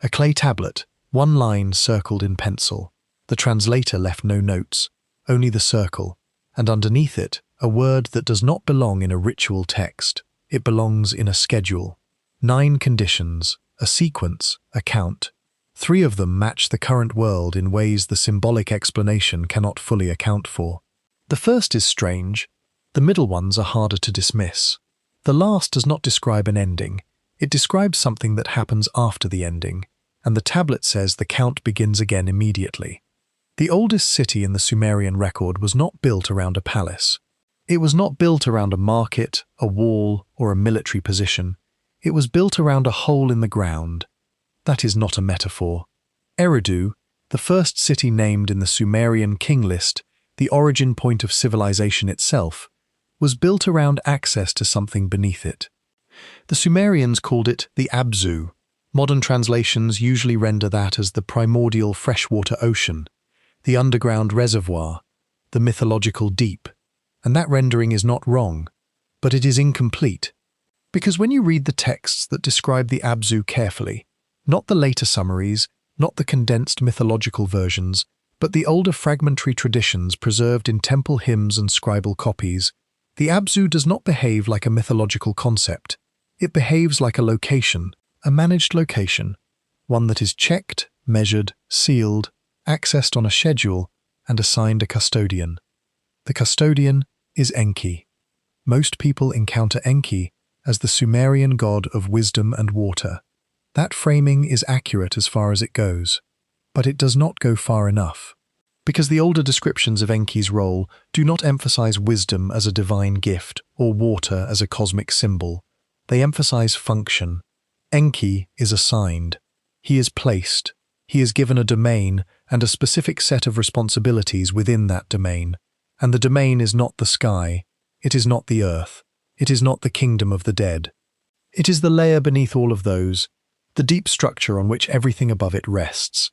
A clay tablet, one line circled in pencil. The translator left no notes, only the circle, and underneath it, a word that does not belong in a ritual text. It belongs in a schedule. 9 conditions, a sequence, a count. 3 of them match the current world in ways the symbolic explanation cannot fully account for. The first is strange. The middle ones are harder to dismiss. The last does not describe an ending. It describes something that happens after the ending, and the tablet says the count begins again immediately. The oldest city in the Sumerian record was not built around a palace. It was not built around a market, a wall, or a military position. It was built around a hole in the ground. That is not a metaphor. Eridu, the first city named in the Sumerian king list, the origin point of civilization itself, was built around access to something beneath it. The Sumerians called it the Abzu. Modern translations usually render that as the primordial freshwater ocean, the underground reservoir, the mythological deep. And that rendering is not wrong, but it is incomplete. Because when you read the texts that describe the Abzu carefully, not the later summaries, not the condensed mythological versions, but the older fragmentary traditions preserved in temple hymns and scribal copies, the Abzu does not behave like a mythological concept. It behaves like a location, a managed location, one that is checked, measured, sealed, accessed on a schedule, and assigned a custodian. The custodian is Enki. Most people encounter Enki as the Sumerian god of wisdom and water. That framing is accurate as far as it goes, but it does not go far enough. Because the older descriptions of Enki's role do not emphasize wisdom as a divine gift or water as a cosmic symbol. They emphasize function. Enki is assigned. He is placed. He is given a domain and a specific set of responsibilities within that domain. And the domain is not the sky. It is not the earth. It is not the kingdom of the dead. It is the layer beneath all of those, the deep structure on which everything above it rests.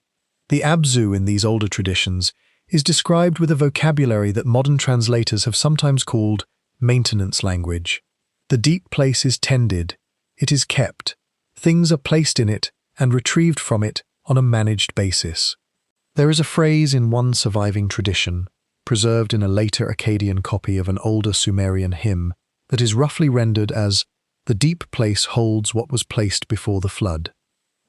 The Abzu in these older traditions is described with a vocabulary that modern translators have sometimes called maintenance language. The deep place is tended, it is kept, things are placed in it and retrieved from it on a managed basis. There is a phrase in one surviving tradition, preserved in a later Akkadian copy of an older Sumerian hymn, that is roughly rendered as, "The deep place holds what was placed before the flood."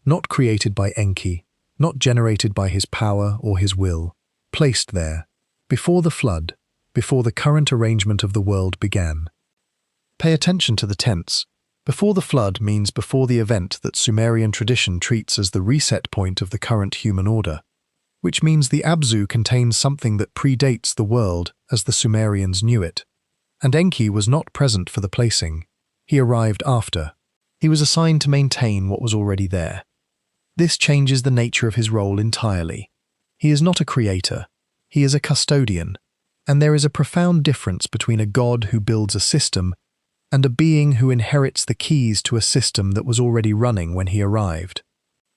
Not created by Enki, not generated by his power or his will, placed there, before the flood, before the current arrangement of the world began. Pay attention to the tense. Before the flood means before the event that Sumerian tradition treats as the reset point of the current human order, which means the Abzu contains something that predates the world as the Sumerians knew it. And Enki was not present for the placing. He arrived after. He was assigned to maintain what was already there. This changes the nature of his role entirely. He is not a creator. He is a custodian. And there is a profound difference between a god who builds a system and a being who inherits the keys to a system that was already running when he arrived.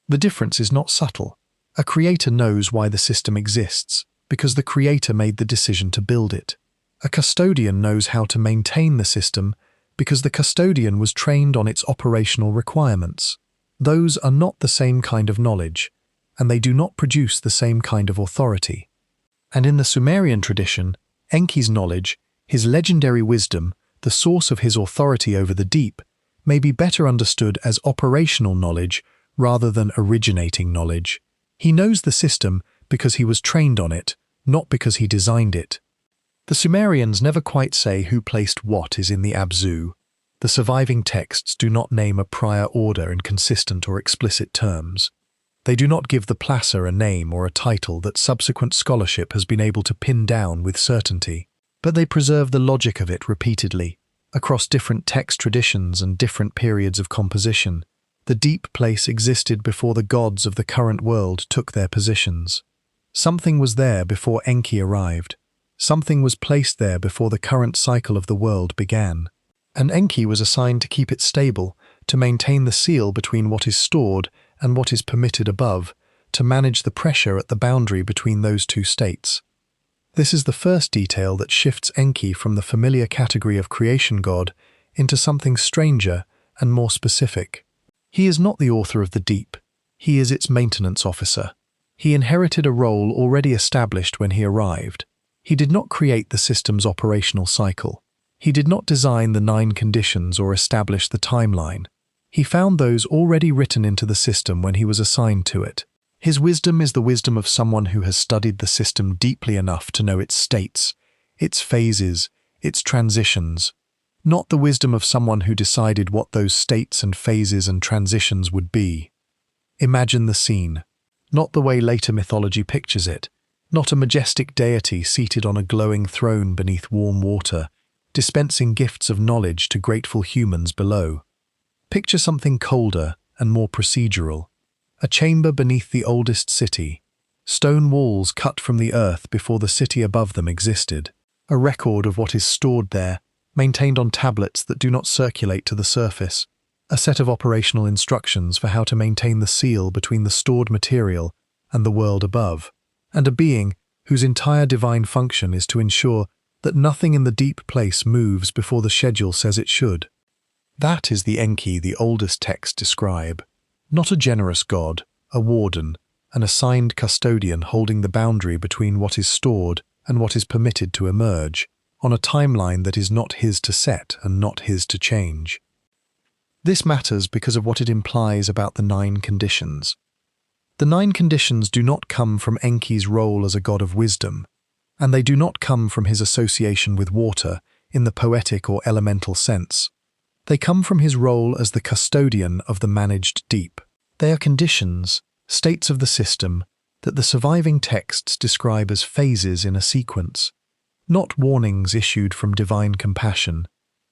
The difference is not subtle. A creator knows why the system exists, because the creator made the decision to build it. A custodian knows how to maintain the system, because the custodian was trained on its operational requirements. Those are not the same kind of knowledge, and they do not produce the same kind of authority. And in the Sumerian tradition, Enki's knowledge, his legendary wisdom, the source of his authority over the deep, may be better understood as operational knowledge rather than originating knowledge. He knows the system because he was trained on it, not because he designed it. The Sumerians never quite say who placed what is in the Abzu. The surviving texts do not name a prior order in consistent or explicit terms. They do not give the placer a name or a title that subsequent scholarship has been able to pin down with certainty, but they preserve the logic of it repeatedly, across different text traditions and different periods of composition. The deep place existed before the gods of the current world took their positions. Something was there before Enki arrived. Something was placed there before the current cycle of the world began. And Enki was assigned to keep it stable, to maintain the seal between what is stored and what is permitted above, to manage the pressure at the boundary between those two states. This is the first detail that shifts Enki from the familiar category of creation god into something stranger and more specific. He is not the author of the deep. He is its maintenance officer. He inherited a role already established when he arrived. He did not create the system's operational cycle. He did not design the 9 conditions or establish the timeline. He found those already written into the system when he was assigned to it. His wisdom is the wisdom of someone who has studied the system deeply enough to know its states, its phases, its transitions, not the wisdom of someone who decided what those states and phases and transitions would be. Imagine the scene, not the way later mythology pictures it, not a majestic deity seated on a glowing throne beneath warm water, dispensing gifts of knowledge to grateful humans below. Picture something colder and more procedural. A chamber beneath the oldest city, stone walls cut from the earth before the city above them existed, a record of what is stored there, maintained on tablets that do not circulate to the surface, a set of operational instructions for how to maintain the seal between the stored material and the world above, and a being whose entire divine function is to ensure that nothing in the deep place moves before the schedule says it should. That is the Enki the oldest texts describe. Not a generous god, a warden, an assigned custodian holding the boundary between what is stored and what is permitted to emerge, on a timeline that is not his to set and not his to change. This matters because of what it implies about the 9 conditions. The 9 conditions do not come from Enki's role as a god of wisdom, and they do not come from his association with water in the poetic or elemental sense. They come from his role as the custodian of the managed deep. They are conditions, states of the system, that the surviving texts describe as phases in a sequence, not warnings issued from divine compassion,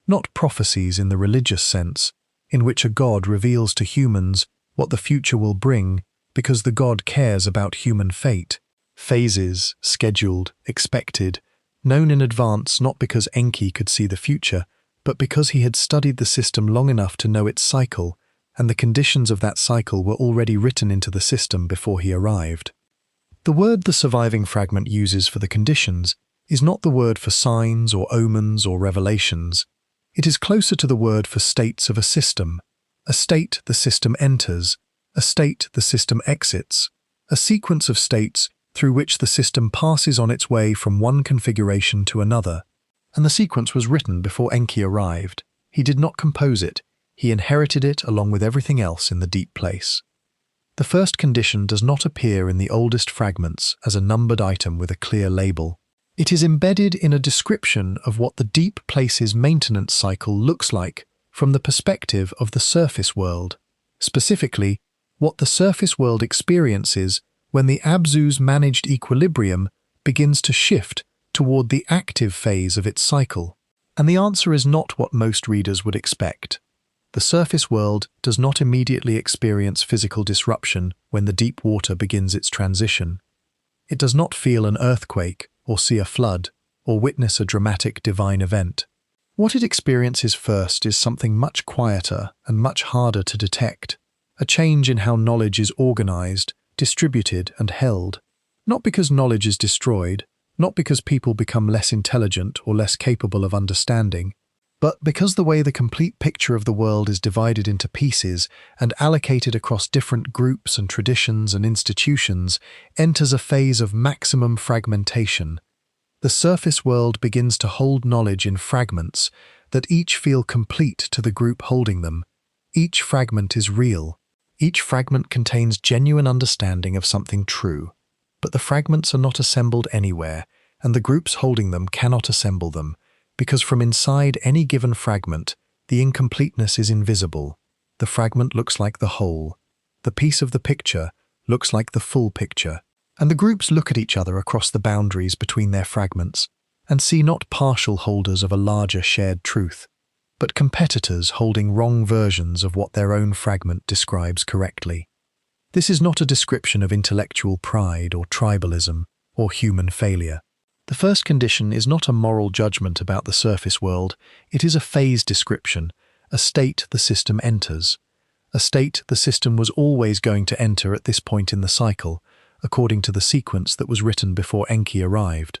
not prophecies in the religious sense, in which a god reveals to humans what the future will bring because the god cares about human fate. Phases, scheduled, expected, known in advance not because Enki could see the future, but because he had studied the system long enough to know its cycle, and the conditions of that cycle were already written into the system before he arrived. The word the surviving fragment uses for the conditions is not the word for signs or omens or revelations. It is closer to the word for states of a system, a state the system enters, a state the system exits, a sequence of states through which the system passes on its way from one configuration to another. And the sequence was written before Enki arrived. He did not compose it. He inherited it along with everything else in the deep place. The first condition does not appear in the oldest fragments as a numbered item with a clear label. It is embedded in a description of what the deep place's maintenance cycle looks like from the perspective of the surface world, specifically what the surface world experiences when the Abzu's managed equilibrium begins to shift toward the active phase of its cycle. And the answer is not what most readers would expect. The surface world does not immediately experience physical disruption when the deep water begins its transition. It does not feel an earthquake or see a flood or witness a dramatic divine event. What it experiences first is something much quieter and much harder to detect, a change in how knowledge is organized, distributed, and held. Not because knowledge is destroyed, not because people become less intelligent or less capable of understanding, but because the way the complete picture of the world is divided into pieces and allocated across different groups and traditions and institutions enters a phase of maximum fragmentation. The surface world begins to hold knowledge in fragments that each feel complete to the group holding them. Each fragment is real. Each fragment contains genuine understanding of something true. But the fragments are not assembled anywhere, and the groups holding them cannot assemble them, because from inside any given fragment, the incompleteness is invisible. The fragment looks like the whole. The piece of the picture looks like the full picture. And the groups look at each other across the boundaries between their fragments and see not partial holders of a larger shared truth, but competitors holding wrong versions of what their own fragment describes correctly. This is not a description of intellectual pride or tribalism or human failure. The first condition is not a moral judgment about the surface world. It is a phase description, a state the system enters, a state the system was always going to enter at this point in the cycle, according to the sequence that was written before Enki arrived.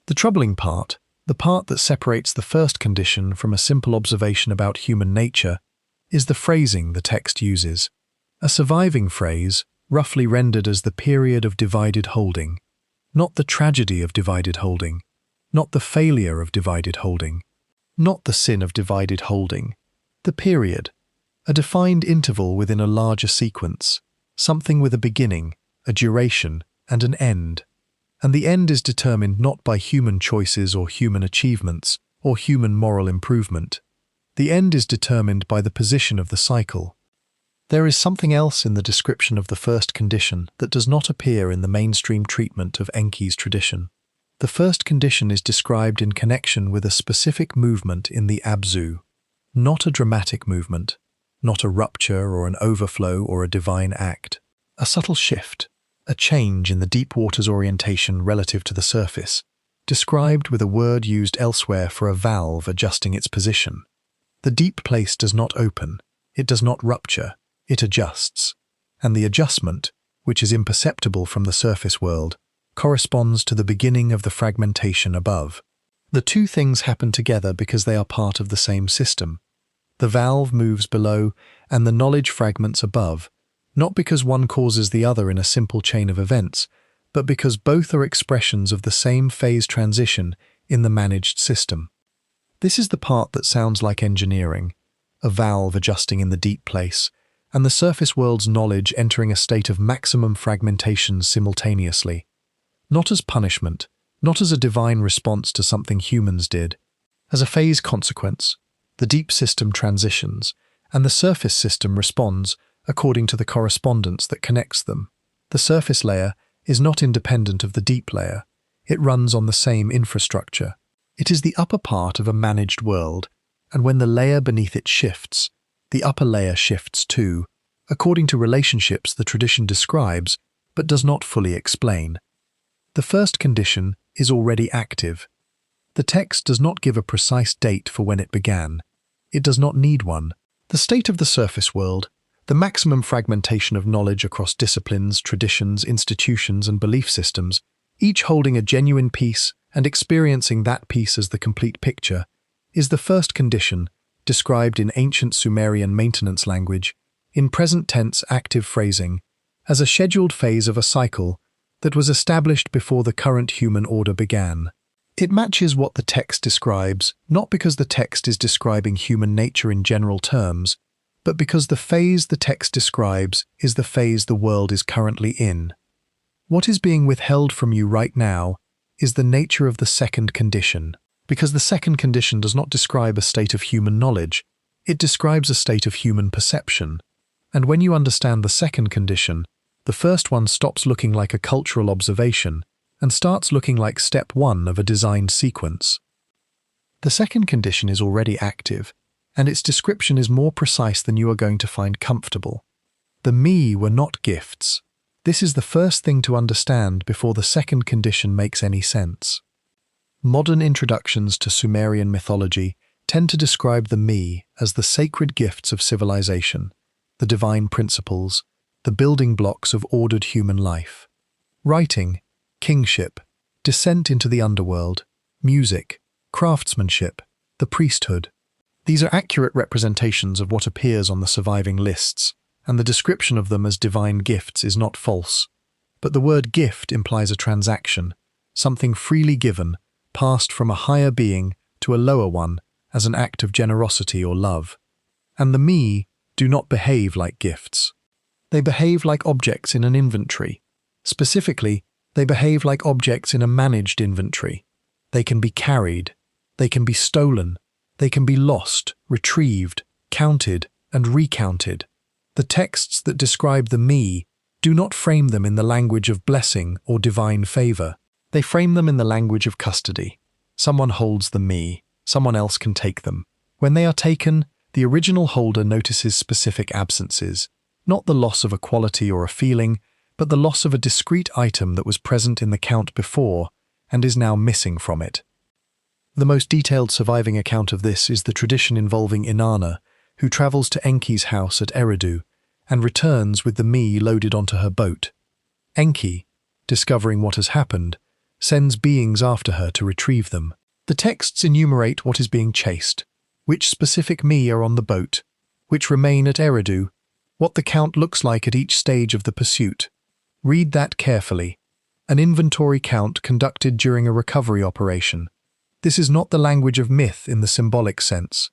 The troubling part, the part that separates the first condition from a simple observation about human nature, is the phrasing the text uses. A surviving phrase, roughly rendered as the period of divided holding, not the tragedy of divided holding, not the failure of divided holding, not the sin of divided holding, the period, a defined interval within a larger sequence, something with a beginning, a duration, and an end. And the end is determined not by human choices or human achievements or human moral improvement. The end is determined by the position of the cycle. There is something else in the description of the first condition that does not appear in the mainstream treatment of Enki's tradition. The first condition is described in connection with a specific movement in the Abzu, not a dramatic movement, not a rupture or an overflow or a divine act. A subtle shift, a change in the deep water's orientation relative to the surface, described with a word used elsewhere for a valve adjusting its position. The deep place does not open, it does not rupture, it adjusts, and the adjustment, which is imperceptible from the surface world, corresponds to the beginning of the fragmentation above. The two things happen together because they are part of the same system. The valve moves below and the knowledge fragments above, not because one causes the other in a simple chain of events, but because both are expressions of the same phase transition in the managed system. This is the part that sounds like engineering, a valve adjusting in the deep place, and the surface world's knowledge entering a state of maximum fragmentation simultaneously. Not as punishment, not as a divine response to something humans did. As a phase consequence, the deep system transitions, and the surface system responds according to the correspondence that connects them. The surface layer is not independent of the deep layer. It runs on the same infrastructure. It is the upper part of a managed world, and when the layer beneath it shifts, the upper layer shifts too, according to relationships the tradition describes but does not fully explain. The first condition is already active. The text does not give a precise date for when it began. It does not need one. The state of the surface world, the maximum fragmentation of knowledge across disciplines, traditions, institutions, and belief systems, each holding a genuine piece and experiencing that piece as the complete picture, is the first condition, described in ancient Sumerian maintenance language, in present tense active phrasing, as a scheduled phase of a cycle that was established before the current human order began. It matches what the text describes, not because the text is describing human nature in general terms, but because the phase the text describes is the phase the world is currently in. What is being withheld from you right now is the nature of the second condition, because the second condition does not describe a state of human knowledge, it describes a state of human perception. And when you understand the second condition, the first one stops looking like a cultural observation and starts looking like step one of a designed sequence. The second condition is already active, and its description is more precise than you are going to find comfortable. The me were not gifts. This is the first thing to understand before the second condition makes any sense. Modern introductions to Sumerian mythology tend to describe the me as the sacred gifts of civilization, the divine principles, the building blocks of ordered human life. Writing, kingship, descent into the underworld, music, craftsmanship, the priesthood. These are accurate representations of what appears on the surviving lists, and the description of them as divine gifts is not false. But the word gift implies a transaction, something freely given, passed from a higher being to a lower one as an act of generosity or love. And the me do not behave like gifts. They behave like objects in an inventory. Specifically, they behave like objects in a managed inventory. They can be carried, they can be stolen, they can be lost, retrieved, counted, and recounted. The texts that describe the me do not frame them in the language of blessing or divine favor. They frame them in the language of custody. Someone holds the me, someone else can take them. When they are taken, the original holder notices specific absences, not the loss of a quality or a feeling, but the loss of a discrete item that was present in the count before and is now missing from it. The most detailed surviving account of this is the tradition involving Inanna, who travels to Enki's house at Eridu and returns with the me loaded onto her boat. Enki, discovering what has happened, sends beings after her to retrieve them. The texts enumerate what is being chased, which specific me are on the boat, which remain at Eridu, what the count looks like at each stage of the pursuit. Read that carefully. An inventory count conducted during a recovery operation. This is not the language of myth in the symbolic sense.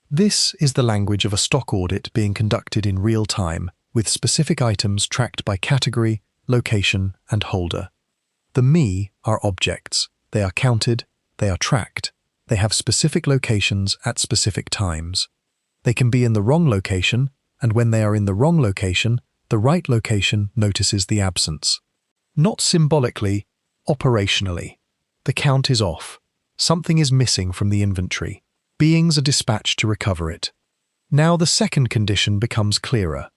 This is the language of a stock audit being conducted in real time, with specific items tracked by category, location, and holder. The me are objects. They are counted, they are tracked. They have specific locations at specific times. They can be in the wrong location, and when they are in the wrong location, the right location notices the absence. Not symbolically, operationally. The count is off. Something is missing from the inventory. Beings are dispatched to recover it. Now the second condition becomes clearer,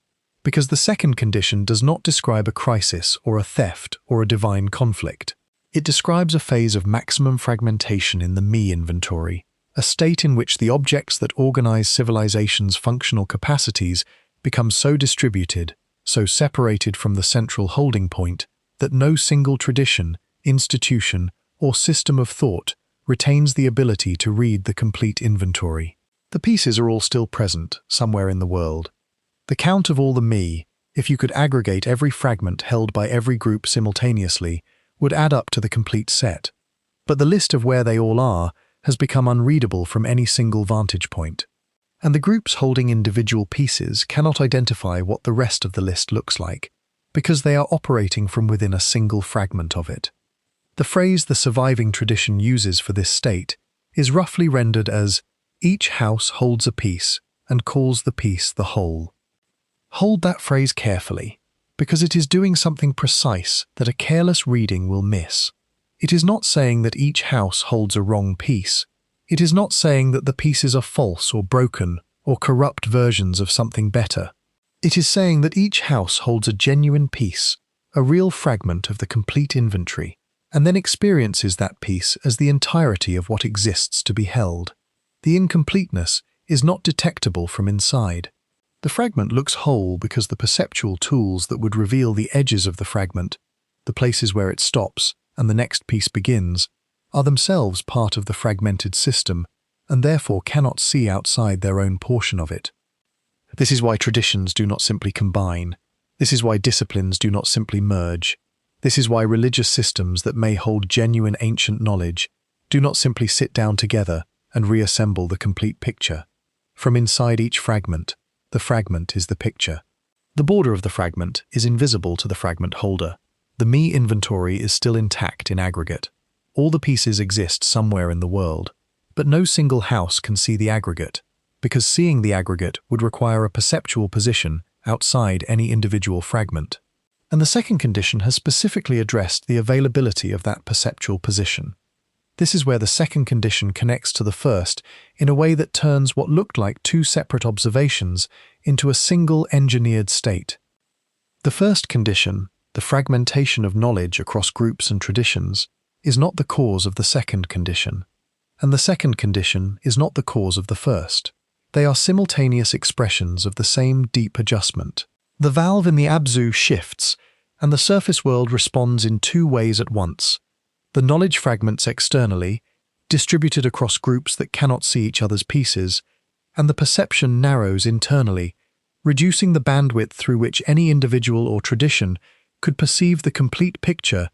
because the second condition does not describe a crisis or a theft or a divine conflict. It describes a phase of maximum fragmentation in the me inventory, a state in which the objects that organize civilization's functional capacities become so distributed, so separated from the central holding point, that no single tradition, institution, or system of thought retains the ability to read the complete inventory. The pieces are all still present, somewhere in the world. The count of all the me, if you could aggregate every fragment held by every group simultaneously, would add up to the complete set. But the list of where they all are has become unreadable from any single vantage point. And the groups holding individual pieces cannot identify what the rest of the list looks like, because they are operating from within a single fragment of it. The phrase the surviving tradition uses for this state is roughly rendered as, each house holds a piece and calls the piece the whole. Hold that phrase carefully, because it is doing something precise that a careless reading will miss. It is not saying that each house holds a wrong piece. It is not saying that the pieces are false or broken or corrupt versions of something better. It is saying that each house holds a genuine piece, a real fragment of the complete inventory, and then experiences that piece as the entirety of what exists to be held. The incompleteness is not detectable from inside. The fragment looks whole because the perceptual tools that would reveal the edges of the fragment, the places where it stops and the next piece begins, are themselves part of the fragmented system and therefore cannot see outside their own portion of it. This is why traditions do not simply combine. This is why disciplines do not simply merge. This is why religious systems that may hold genuine ancient knowledge do not simply sit down together and reassemble the complete picture. From inside each fragment, the fragment is the picture. The border of the fragment is invisible to the fragment holder. The me inventory is still intact in aggregate. All the pieces exist somewhere in the world, but no single house can see the aggregate, because seeing the aggregate would require a perceptual position outside any individual fragment. And the second condition has specifically addressed the availability of that perceptual position. This is where the second condition connects to the first in a way that turns what looked like two separate observations into a single engineered state. The first condition, the fragmentation of knowledge across groups and traditions, is not the cause of the second condition, and the second condition is not the cause of the first. They are simultaneous expressions of the same deep adjustment. The valve in the Abzu shifts, and the surface world responds in two ways at once. The knowledge fragments externally, distributed across groups that cannot see each other's pieces, and the perception narrows internally, reducing the bandwidth through which any individual or tradition could perceive the complete picture,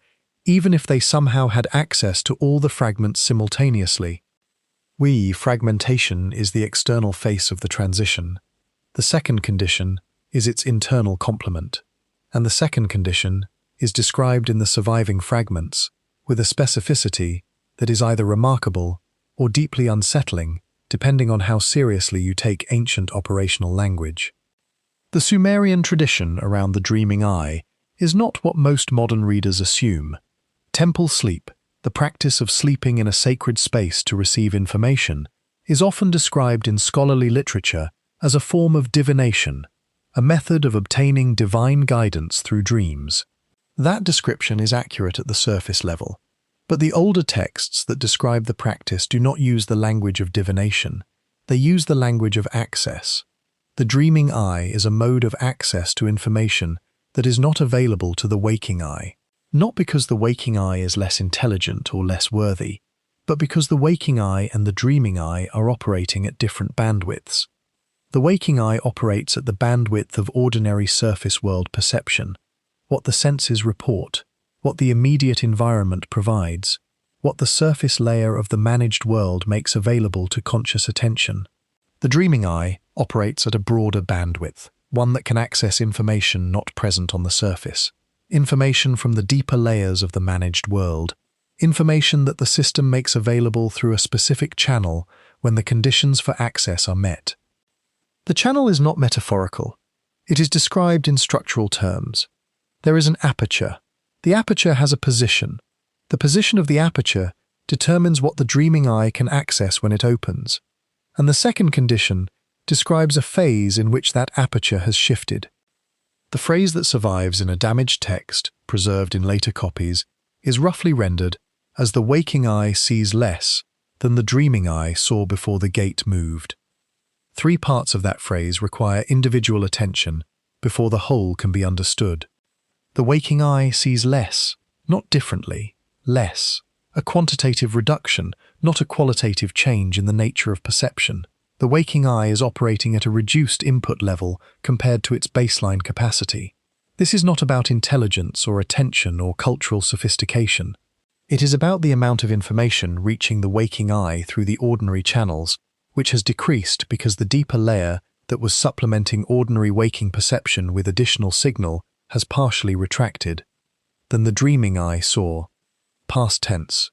even if they somehow had access to all the fragments simultaneously. Fragmentation is the external face of the transition. The second condition is its internal complement, and the second condition is described in the surviving fragments with a specificity that is either remarkable or deeply unsettling, depending on how seriously you take ancient operational language. The Sumerian tradition around the dreaming eye is not what most modern readers assume. Temple sleep, the practice of sleeping in a sacred space to receive information, is often described in scholarly literature as a form of divination, a method of obtaining divine guidance through dreams. That description is accurate at the surface level, but the older texts that describe the practice do not use the language of divination. They use the language of access. The dreaming eye is a mode of access to information that is not available to the waking eye, not because the waking eye is less intelligent or less worthy, but because the waking eye and the dreaming eye are operating at different bandwidths. The waking eye operates at the bandwidth of ordinary surface world perception, what the senses report, what the immediate environment provides, what the surface layer of the managed world makes available to conscious attention. The dreaming eye operates at a broader bandwidth, one that can access information not present on the surface, information from the deeper layers of the managed world, information that the system makes available through a specific channel when the conditions for access are met. The channel is not metaphorical. It is described in structural terms. There is an aperture. The aperture has a position. The position of the aperture determines what the dreaming eye can access when it opens. And the second condition describes a phase in which that aperture has shifted. The phrase that survives in a damaged text, preserved in later copies, is roughly rendered as the waking eye sees less than the dreaming eye saw before the gate moved. 3 parts of that phrase require individual attention before the whole can be understood. The waking eye sees less, not differently, less, a quantitative reduction, not a qualitative change in the nature of perception. The waking eye is operating at a reduced input level compared to its baseline capacity. This is not about intelligence or attention or cultural sophistication. It is about the amount of information reaching the waking eye through the ordinary channels, which has decreased because the deeper layer that was supplementing ordinary waking perception with additional signal has partially retracted. Then the dreaming eye saw. Past tense.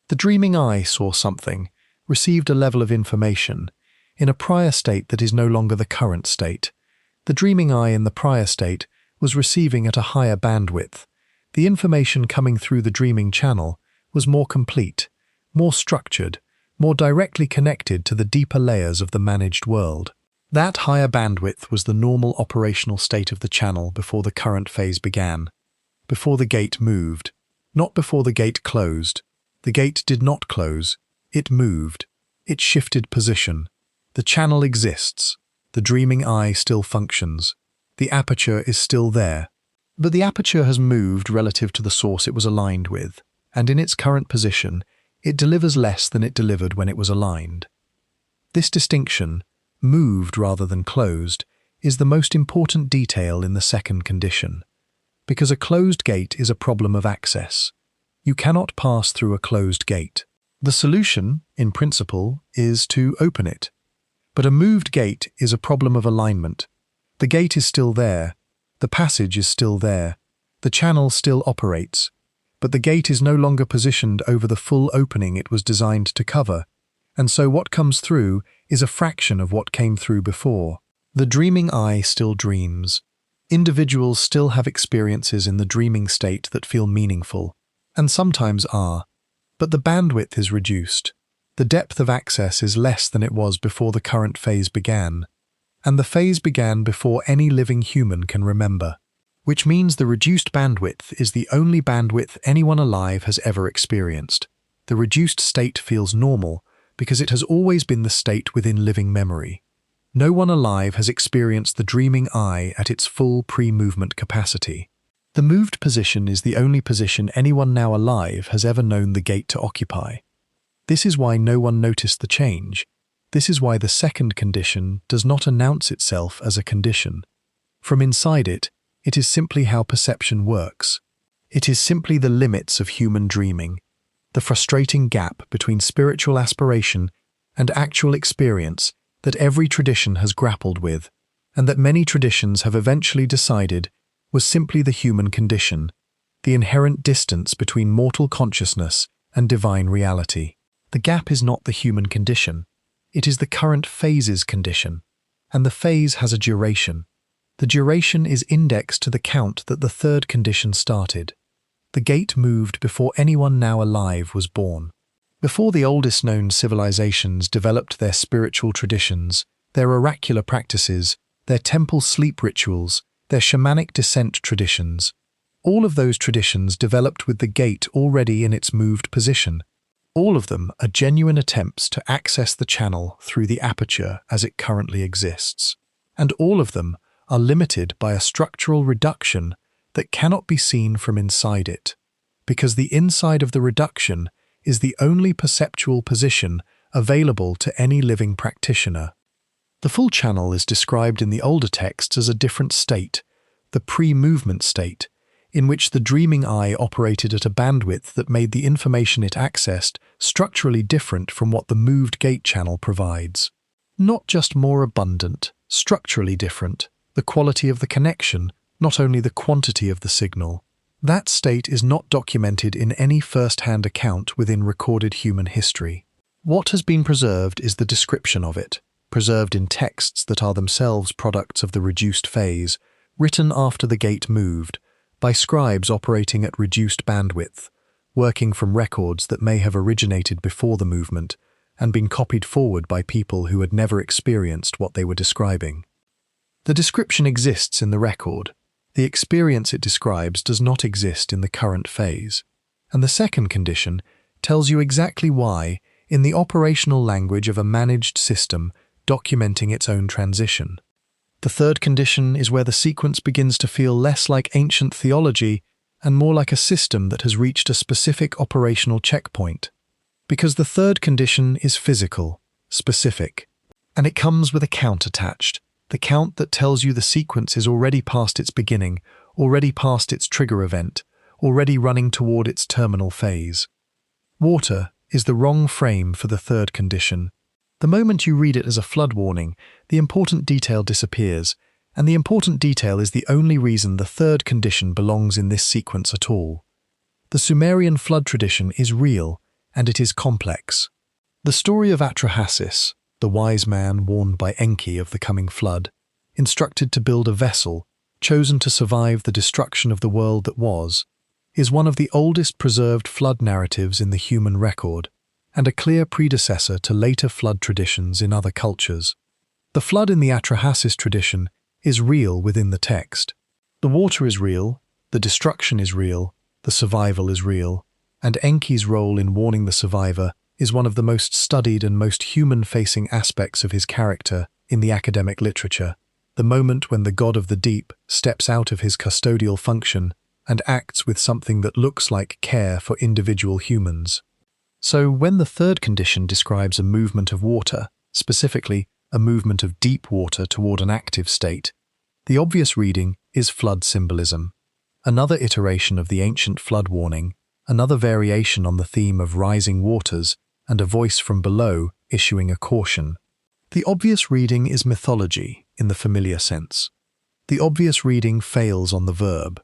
The dreaming eye saw something, received a level of information, in a prior state that is no longer the current state. The dreaming eye in the prior state was receiving at a higher bandwidth. The information coming through the dreaming channel was more complete, more structured, more directly connected to the deeper layers of the managed world. That higher bandwidth was the normal operational state of the channel before the current phase began, before the gate moved, not before the gate closed. The gate did not close, it moved, it shifted position. The channel exists, the dreaming eye still functions, the aperture is still there, but the aperture has moved relative to the source it was aligned with, and in its current position, it delivers less than it delivered when it was aligned. This distinction, moved rather than closed, is the most important detail in the second condition, because a closed gate is a problem of access. You cannot pass through a closed gate. The solution, in principle, is to open it. But a moved gate is a problem of alignment. The gate is still there, the passage is still there, the channel still operates, but the gate is no longer positioned over the full opening it was designed to cover, and so what comes through is a fraction of what came through before. The dreaming eye still dreams. Individuals still have experiences in the dreaming state that feel meaningful, and sometimes are, but the bandwidth is reduced. The depth of access is less than it was before the current phase began, and the phase began before any living human can remember, which means the reduced bandwidth is the only bandwidth anyone alive has ever experienced. The reduced state feels normal because it has always been the state within living memory. No one alive has experienced the dreaming eye at its full pre-movement capacity. The moved position is the only position anyone now alive has ever known the gate to occupy. This is why no one noticed the change. This is why the second condition does not announce itself as a condition. From inside it, it is simply how perception works. It is simply the limits of human dreaming, the frustrating gap between spiritual aspiration and actual experience that every tradition has grappled with, and that many traditions have eventually decided was simply the human condition, the inherent distance between mortal consciousness and divine reality. The gap is not the human condition, it is the current phase's condition, and the phase has a duration. The duration is indexed to the count that the third condition started. The gate moved before anyone now alive was born. Before the oldest known civilizations developed their spiritual traditions, their oracular practices, their temple sleep rituals, their shamanic descent traditions, all of those traditions developed with the gate already in its moved position. All of them are genuine attempts to access the channel through the aperture as it currently exists. And all of them are limited by a structural reduction that cannot be seen from inside it, because the inside of the reduction is the only perceptual position available to any living practitioner. The full channel is described in the older texts as a different state, the pre-movement state, in which the dreaming eye operated at a bandwidth that made the information it accessed structurally different from what the moved gate channel provides. Not just more abundant, structurally different, the quality of the connection, not only the quantity of the signal. That state is not documented in any first-hand account within recorded human history. What has been preserved is the description of it, preserved in texts that are themselves products of the reduced phase, written after the gate moved, by scribes operating at reduced bandwidth, working from records that may have originated before the movement and been copied forward by people who had never experienced what they were describing. The description exists in the record. The experience it describes does not exist in the current phase. And the second condition tells you exactly why, in the operational language of a managed system documenting its own transition. The third condition is where the sequence begins to feel less like ancient theology and more like a system that has reached a specific operational checkpoint. Because the third condition is physical, specific, and it comes with a count attached, the count that tells you the sequence is already past its beginning, already past its trigger event, already running toward its terminal phase. Water is the wrong frame for the third condition. The moment you read it as a flood warning, the important detail disappears, and the important detail is the only reason the third condition belongs in this sequence at all. The Sumerian flood tradition is real, and it is complex. The story of Atrahasis, the wise man warned by Enki of the coming flood, instructed to build a vessel, chosen to survive the destruction of the world that was, is one of the oldest preserved flood narratives in the human record, and a clear predecessor to later flood traditions in other cultures. The flood in the Atrahasis tradition is real within the text. The water is real, the destruction is real, the survival is real, and Enki's role in warning the survivor is one of the most studied and most human-facing aspects of his character in the academic literature, the moment when the god of the deep steps out of his custodial function and acts with something that looks like care for individual humans. So when the third condition describes a movement of water, specifically a movement of deep water toward an active state, the obvious reading is flood symbolism, another iteration of the ancient flood warning, another variation on the theme of rising waters and a voice from below issuing a caution. The obvious reading is mythology in the familiar sense. The obvious reading fails on the verb.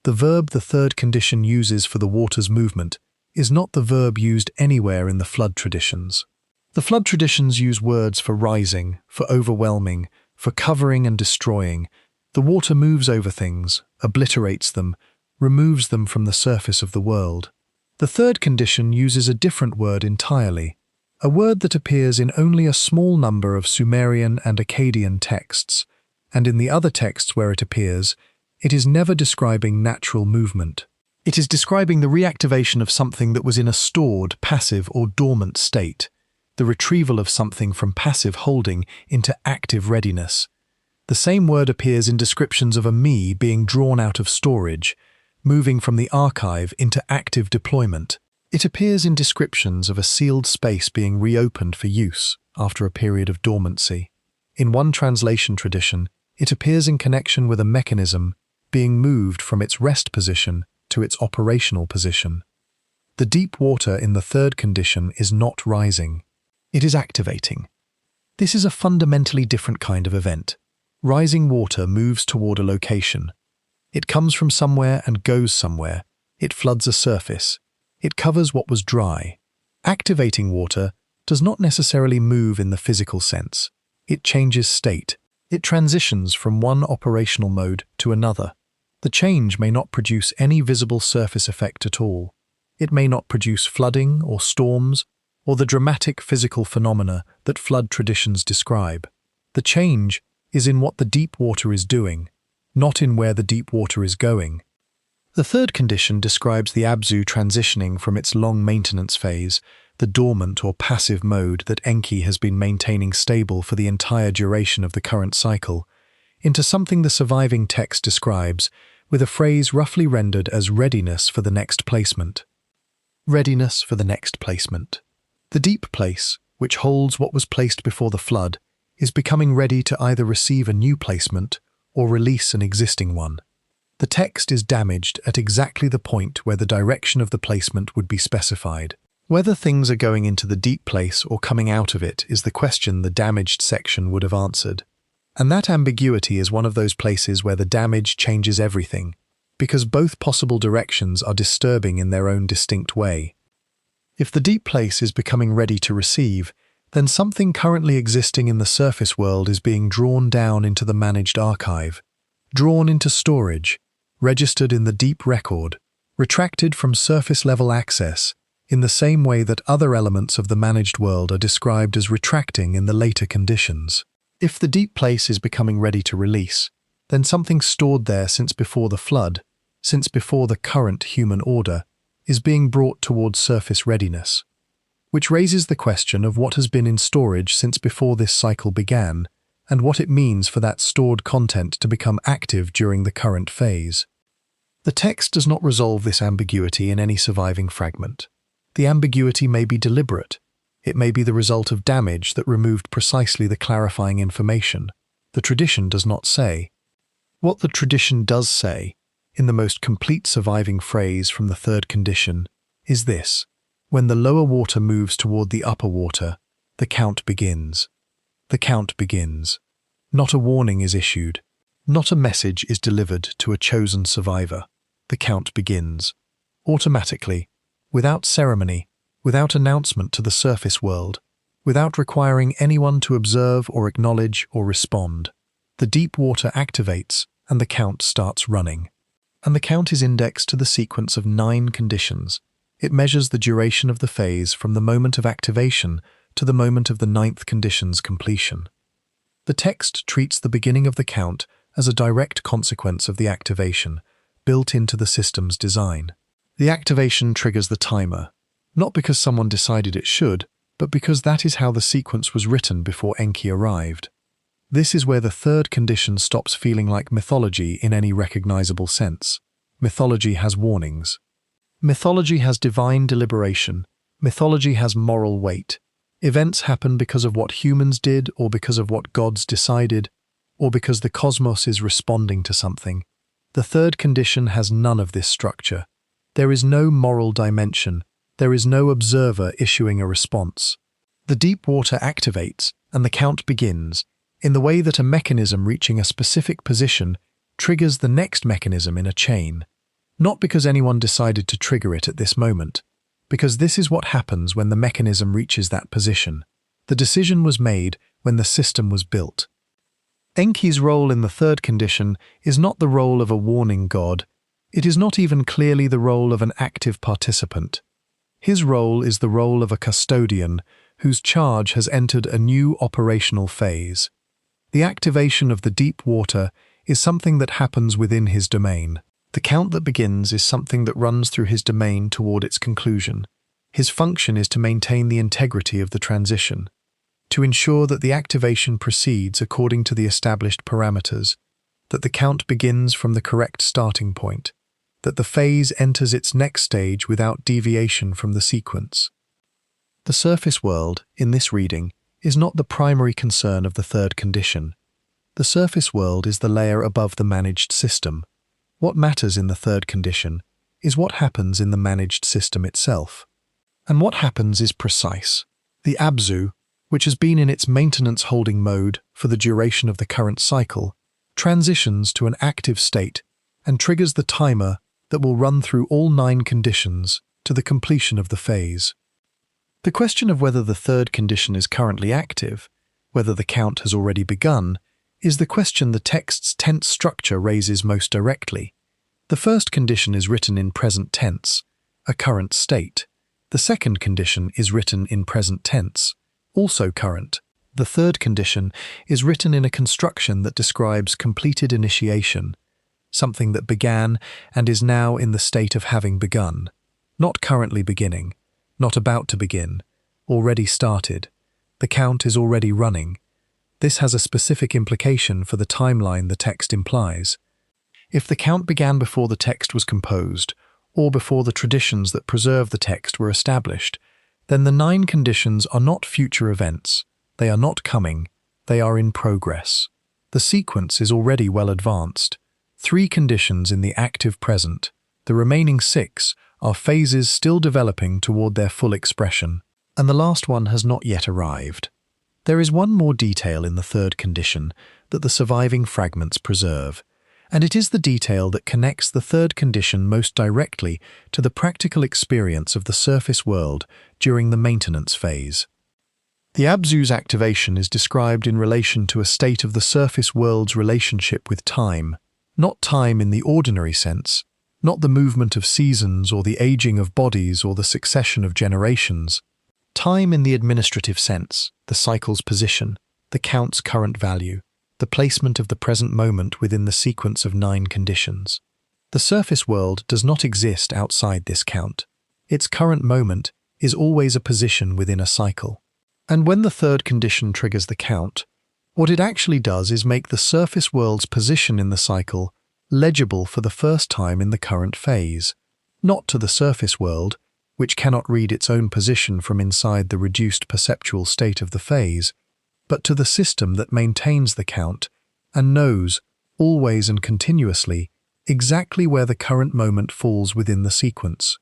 The verb the third condition uses for the water's movement is not the verb used anywhere in the flood traditions. The flood traditions use words for rising, for overwhelming, for covering and destroying. The water moves over things, obliterates them, removes them from the surface of the world. The third condition uses a different word entirely, a word that appears in only a small number of Sumerian and Akkadian texts, and in the other texts where it appears, it is never describing natural movement. It is describing the reactivation of something that was in a stored, passive or dormant state, the retrieval of something from passive holding into active readiness. The same word appears in descriptions of a me being drawn out of storage, moving from the archive into active deployment. It appears in descriptions of a sealed space being reopened for use after a period of dormancy. In one translation tradition, it appears in connection with a mechanism being moved from its rest position to its operational position. The deep water in the third condition is not rising. It is activating. This is a fundamentally different kind of event. Rising water moves toward a location. It comes from somewhere and goes somewhere. It floods a surface. It covers what was dry. Activating water does not necessarily move in the physical sense. It changes state. It transitions from one operational mode to another. The change may not produce any visible surface effect at all. It may not produce flooding or storms or the dramatic physical phenomena that flood traditions describe. The change is in what the deep water is doing, not in where the deep water is going. The third condition describes the Abzu transitioning from its long maintenance phase, the dormant or passive mode that Enki has been maintaining stable for the entire duration of the current cycle, into something the surviving text describes with a phrase roughly rendered as readiness for the next placement. Readiness for the next placement. The deep place, which holds what was placed before the flood, is becoming ready to either receive a new placement or release an existing one. The text is damaged at exactly the point where the direction of the placement would be specified. Whether things are going into the deep place or coming out of it is the question the damaged section would have answered. And that ambiguity is one of those places where the damage changes everything, because both possible directions are disturbing in their own distinct way. If the deep place is becoming ready to receive, then something currently existing in the surface world is being drawn down into the managed archive, drawn into storage, registered in the deep record, retracted from surface-level access, in the same way that other elements of the managed world are described as retracting in the later conditions. If the deep place is becoming ready to release, then something stored there since before the flood, since before the current human order, is being brought towards surface readiness, which raises the question of what has been in storage since before this cycle began, and what it means for that stored content to become active during the current phase. The text does not resolve this ambiguity in any surviving fragment. The ambiguity may be deliberate. It may be the result of damage that removed precisely the clarifying information. The tradition does not say. What the tradition does say, in the most complete surviving phrase from the third condition, is this: when the lower water moves toward the upper water, the count begins. The count begins. Not a warning is issued. Not a message is delivered to a chosen survivor. The count begins. Automatically, without ceremony, without announcement to the surface world, without requiring anyone to observe or acknowledge or respond. The deep water activates and the count starts running. And the count is indexed to the sequence of 9 conditions. It measures the duration of the phase from the moment of activation to the moment of the 9th condition's completion. The text treats the beginning of the count as a direct consequence of the activation, built into the system's design. The activation triggers the timer, not because someone decided it should, but because that is how the sequence was written before Enki arrived. This is where the third condition stops feeling like mythology in any recognizable sense. Mythology has warnings. Mythology has divine deliberation. Mythology has moral weight. Events happen because of what humans did, or because of what gods decided, or because the cosmos is responding to something. The third condition has none of this structure. There is no moral dimension. There is no observer issuing a response. The deep water activates, and the count begins, in the way that a mechanism reaching a specific position triggers the next mechanism in a chain. Not because anyone decided to trigger it at this moment, because this is what happens when the mechanism reaches that position. The decision was made when the system was built. Enki's role in the third condition is not the role of a warning god. It is not even clearly the role of an active participant. His role is the role of a custodian whose charge has entered a new operational phase. The activation of the deep water is something that happens within his domain. The count that begins is something that runs through his domain toward its conclusion. His function is to maintain the integrity of the transition, to ensure that the activation proceeds according to the established parameters, that the count begins from the correct starting point, that the phase enters its next stage without deviation from the sequence. The surface world, in this reading, is not the primary concern of the third condition. The surface world is the layer above the managed system. What matters in the third condition is what happens in the managed system itself. And what happens is precise. The Abzu, which has been in its maintenance holding mode for the duration of the current cycle, transitions to an active state and triggers the timer that will run through all 9 conditions to the completion of the phase. The question of whether the third condition is currently active, whether the count has already begun, is the question the text's tense structure raises most directly. The first condition is written in present tense, a current state. The second condition is written in present tense, also current. The third condition is written in a construction that describes completed initiation, something that began and is now in the state of having begun, not currently beginning, not about to begin, already started. The count is already running. This has a specific implication for the timeline the text implies. If the count began before the text was composed, or before the traditions that preserve the text were established, then the 9 conditions are not future events. They are not coming. They are in progress. The sequence is already well advanced. 3 conditions in the active present. The remaining 6 are phases still developing toward their full expression, and the last one has not yet arrived. There is one more detail in the 3rd condition that the surviving fragments preserve, and it is the detail that connects the 3rd condition most directly to the practical experience of the surface world during the maintenance phase. The Abzu's activation is described in relation to a state of the surface world's relationship with time, not time in the ordinary sense, not the movement of seasons or the aging of bodies or the succession of generations. Time in the administrative sense, the cycle's position, the count's current value, the placement of the present moment within the sequence of 9 conditions. The surface world does not exist outside this count. Its current moment is always a position within a cycle. And when the 3rd condition triggers the count, what it actually does is make the surface world's position in the cycle legible for the first time in the current phase, not to the surface world, which cannot read its own position from inside the reduced perceptual state of the phase, but to the system that maintains the count and knows, always and continuously, exactly where the current moment falls within the sequence.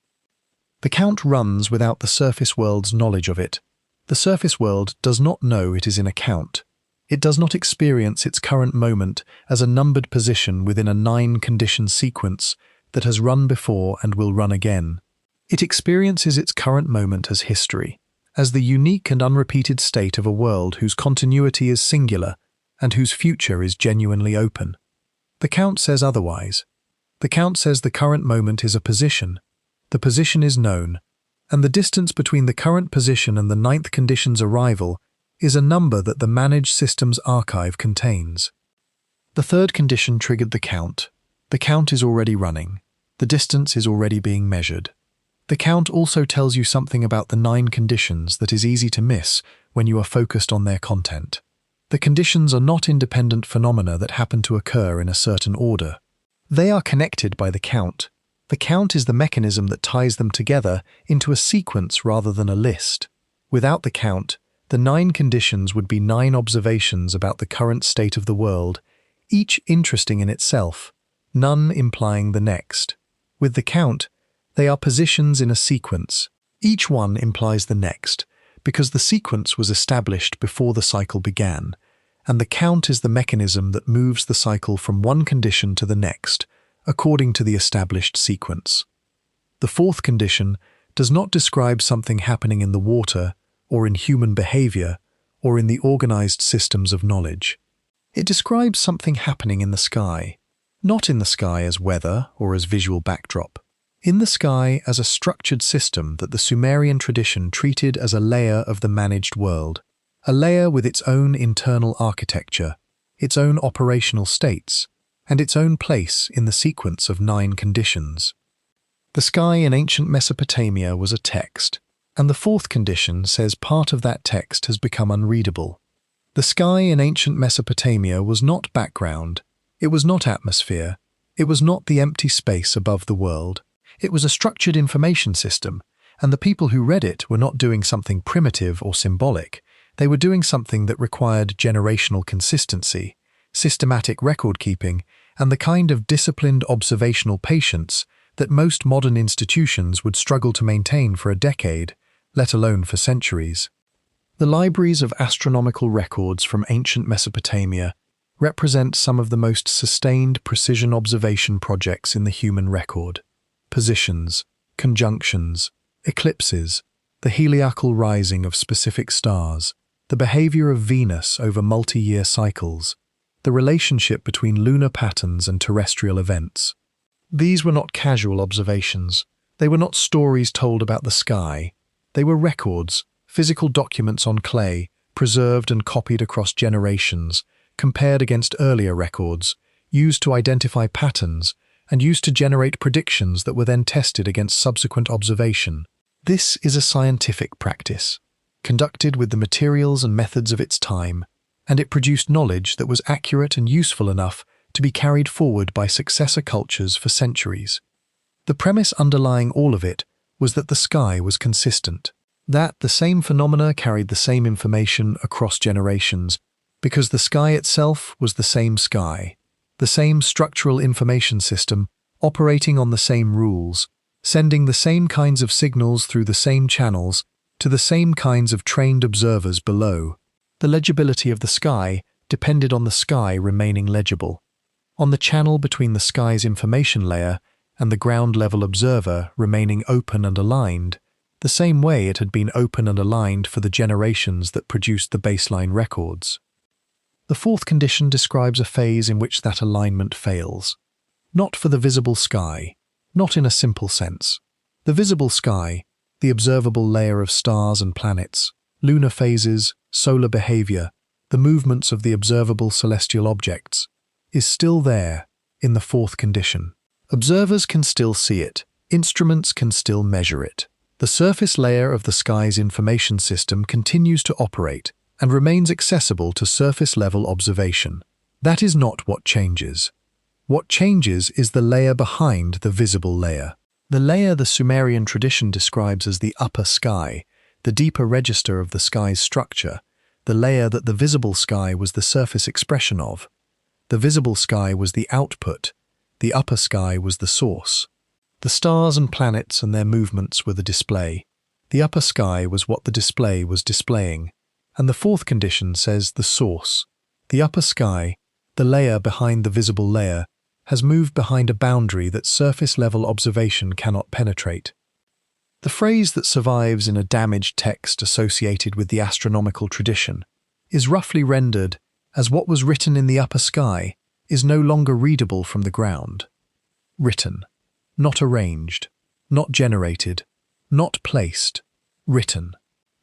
The count runs without the surface world's knowledge of it. The surface world does not know it is in a count. It does not experience its current moment as a numbered position within a 9-condition sequence that has run before and will run again. It experiences its current moment as history, as the unique and unrepeated state of a world whose continuity is singular and whose future is genuinely open. The count says otherwise. The count says the current moment is a position. The position is known, and the distance between the current position and the 9th condition's arrival is a number that the managed system's archive contains. The 3rd condition triggered the count. The count is already running. The distance is already being measured. The count also tells you something about the 9 conditions that is easy to miss when you are focused on their content. The conditions are not independent phenomena that happen to occur in a certain order. They are connected by the count. The count is the mechanism that ties them together into a sequence rather than a list. Without the count, the 9 conditions would be 9 observations about the current state of the world, each interesting in itself, none implying the next. With the count, they are positions in a sequence. Each one implies the next, because the sequence was established before the cycle began, and the count is the mechanism that moves the cycle from one condition to the next, according to the established sequence. The 4th condition does not describe something happening in the water, or in human behavior, or in the organized systems of knowledge. It describes something happening in the sky, not in the sky as weather or as visual backdrop, in the sky as a structured system that the Sumerian tradition treated as a layer of the managed world, a layer with its own internal architecture, its own operational states, and its own place in the sequence of 9 conditions. The sky in ancient Mesopotamia was a text, and the 4th condition says part of that text has become unreadable. The sky in ancient Mesopotamia was not background, it was not atmosphere, it was not the empty space above the world. It was a structured information system, and the people who read it were not doing something primitive or symbolic. They were doing something that required generational consistency, systematic record-keeping, and the kind of disciplined observational patience that most modern institutions would struggle to maintain for a decade, let alone for centuries. The libraries of astronomical records from ancient Mesopotamia represent some of the most sustained precision observation projects in the human record. Positions, conjunctions, eclipses, the heliacal rising of specific stars, the behavior of Venus over multi-year cycles, the relationship between lunar patterns and terrestrial events. These were not casual observations. They were not stories told about the sky. They were records, physical documents on clay, preserved and copied across generations, compared against earlier records, used to identify patterns, and used to generate predictions that were then tested against subsequent observation. This is a scientific practice, conducted with the materials and methods of its time, and it produced knowledge that was accurate and useful enough to be carried forward by successor cultures for centuries. The premise underlying all of it was that the sky was consistent, that the same phenomena carried the same information across generations, Because the sky itself was the same sky, the same structural information system, operating on the same rules, sending the same kinds of signals through the same channels to the same kinds of trained observers below. The legibility of the sky depended on the sky remaining legible, on the channel between the sky's information layer and the ground-level observer remaining open and aligned, the same way it had been open and aligned for the generations that produced the baseline records. The fourth condition describes a phase in which that alignment fails. Not for the visible sky, not in a simple sense. The visible sky, the observable layer of stars and planets, lunar phases, solar behavior, the movements of the observable celestial objects, is still there in the fourth condition. Observers can still see it, instruments can still measure it. The surface layer of the sky's information system continues to operate and remains accessible to surface-level observation. That is not what changes. What changes is the layer behind the visible layer. The layer the Sumerian tradition describes as the upper sky, the deeper register of the sky's structure, the layer that the visible sky was the surface expression of. The visible sky was the output, the upper sky was the source. The stars and planets and their movements were the display. The upper sky was what the display was displaying. And the fourth condition says the source, the upper sky, the layer behind the visible layer, has moved behind a boundary that surface-level observation cannot penetrate. The phrase that survives in a damaged text associated with the astronomical tradition is roughly rendered as what was written in the upper sky is no longer readable from the ground. Written, not arranged, not generated, not placed, written.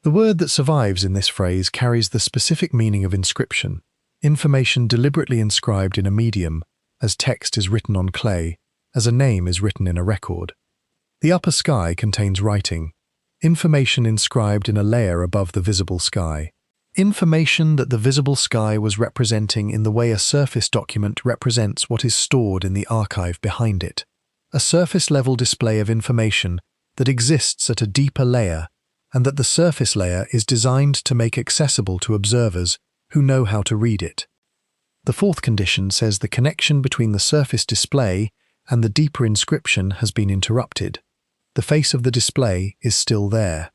The word that survives in this phrase carries the specific meaning of inscription, information deliberately inscribed in a medium, as text is written on clay, as a name is written in a record. The upper sky contains writing, information inscribed in a layer above the visible sky. Information that the visible sky was representing in the way a surface document represents what is stored in the archive behind it. A surface-level display of information that exists at a deeper layer and that the surface layer is designed to make accessible to observers who know how to read it. The fourth condition says the connection between the surface display and the deeper inscription has been interrupted. The face of the display is still there.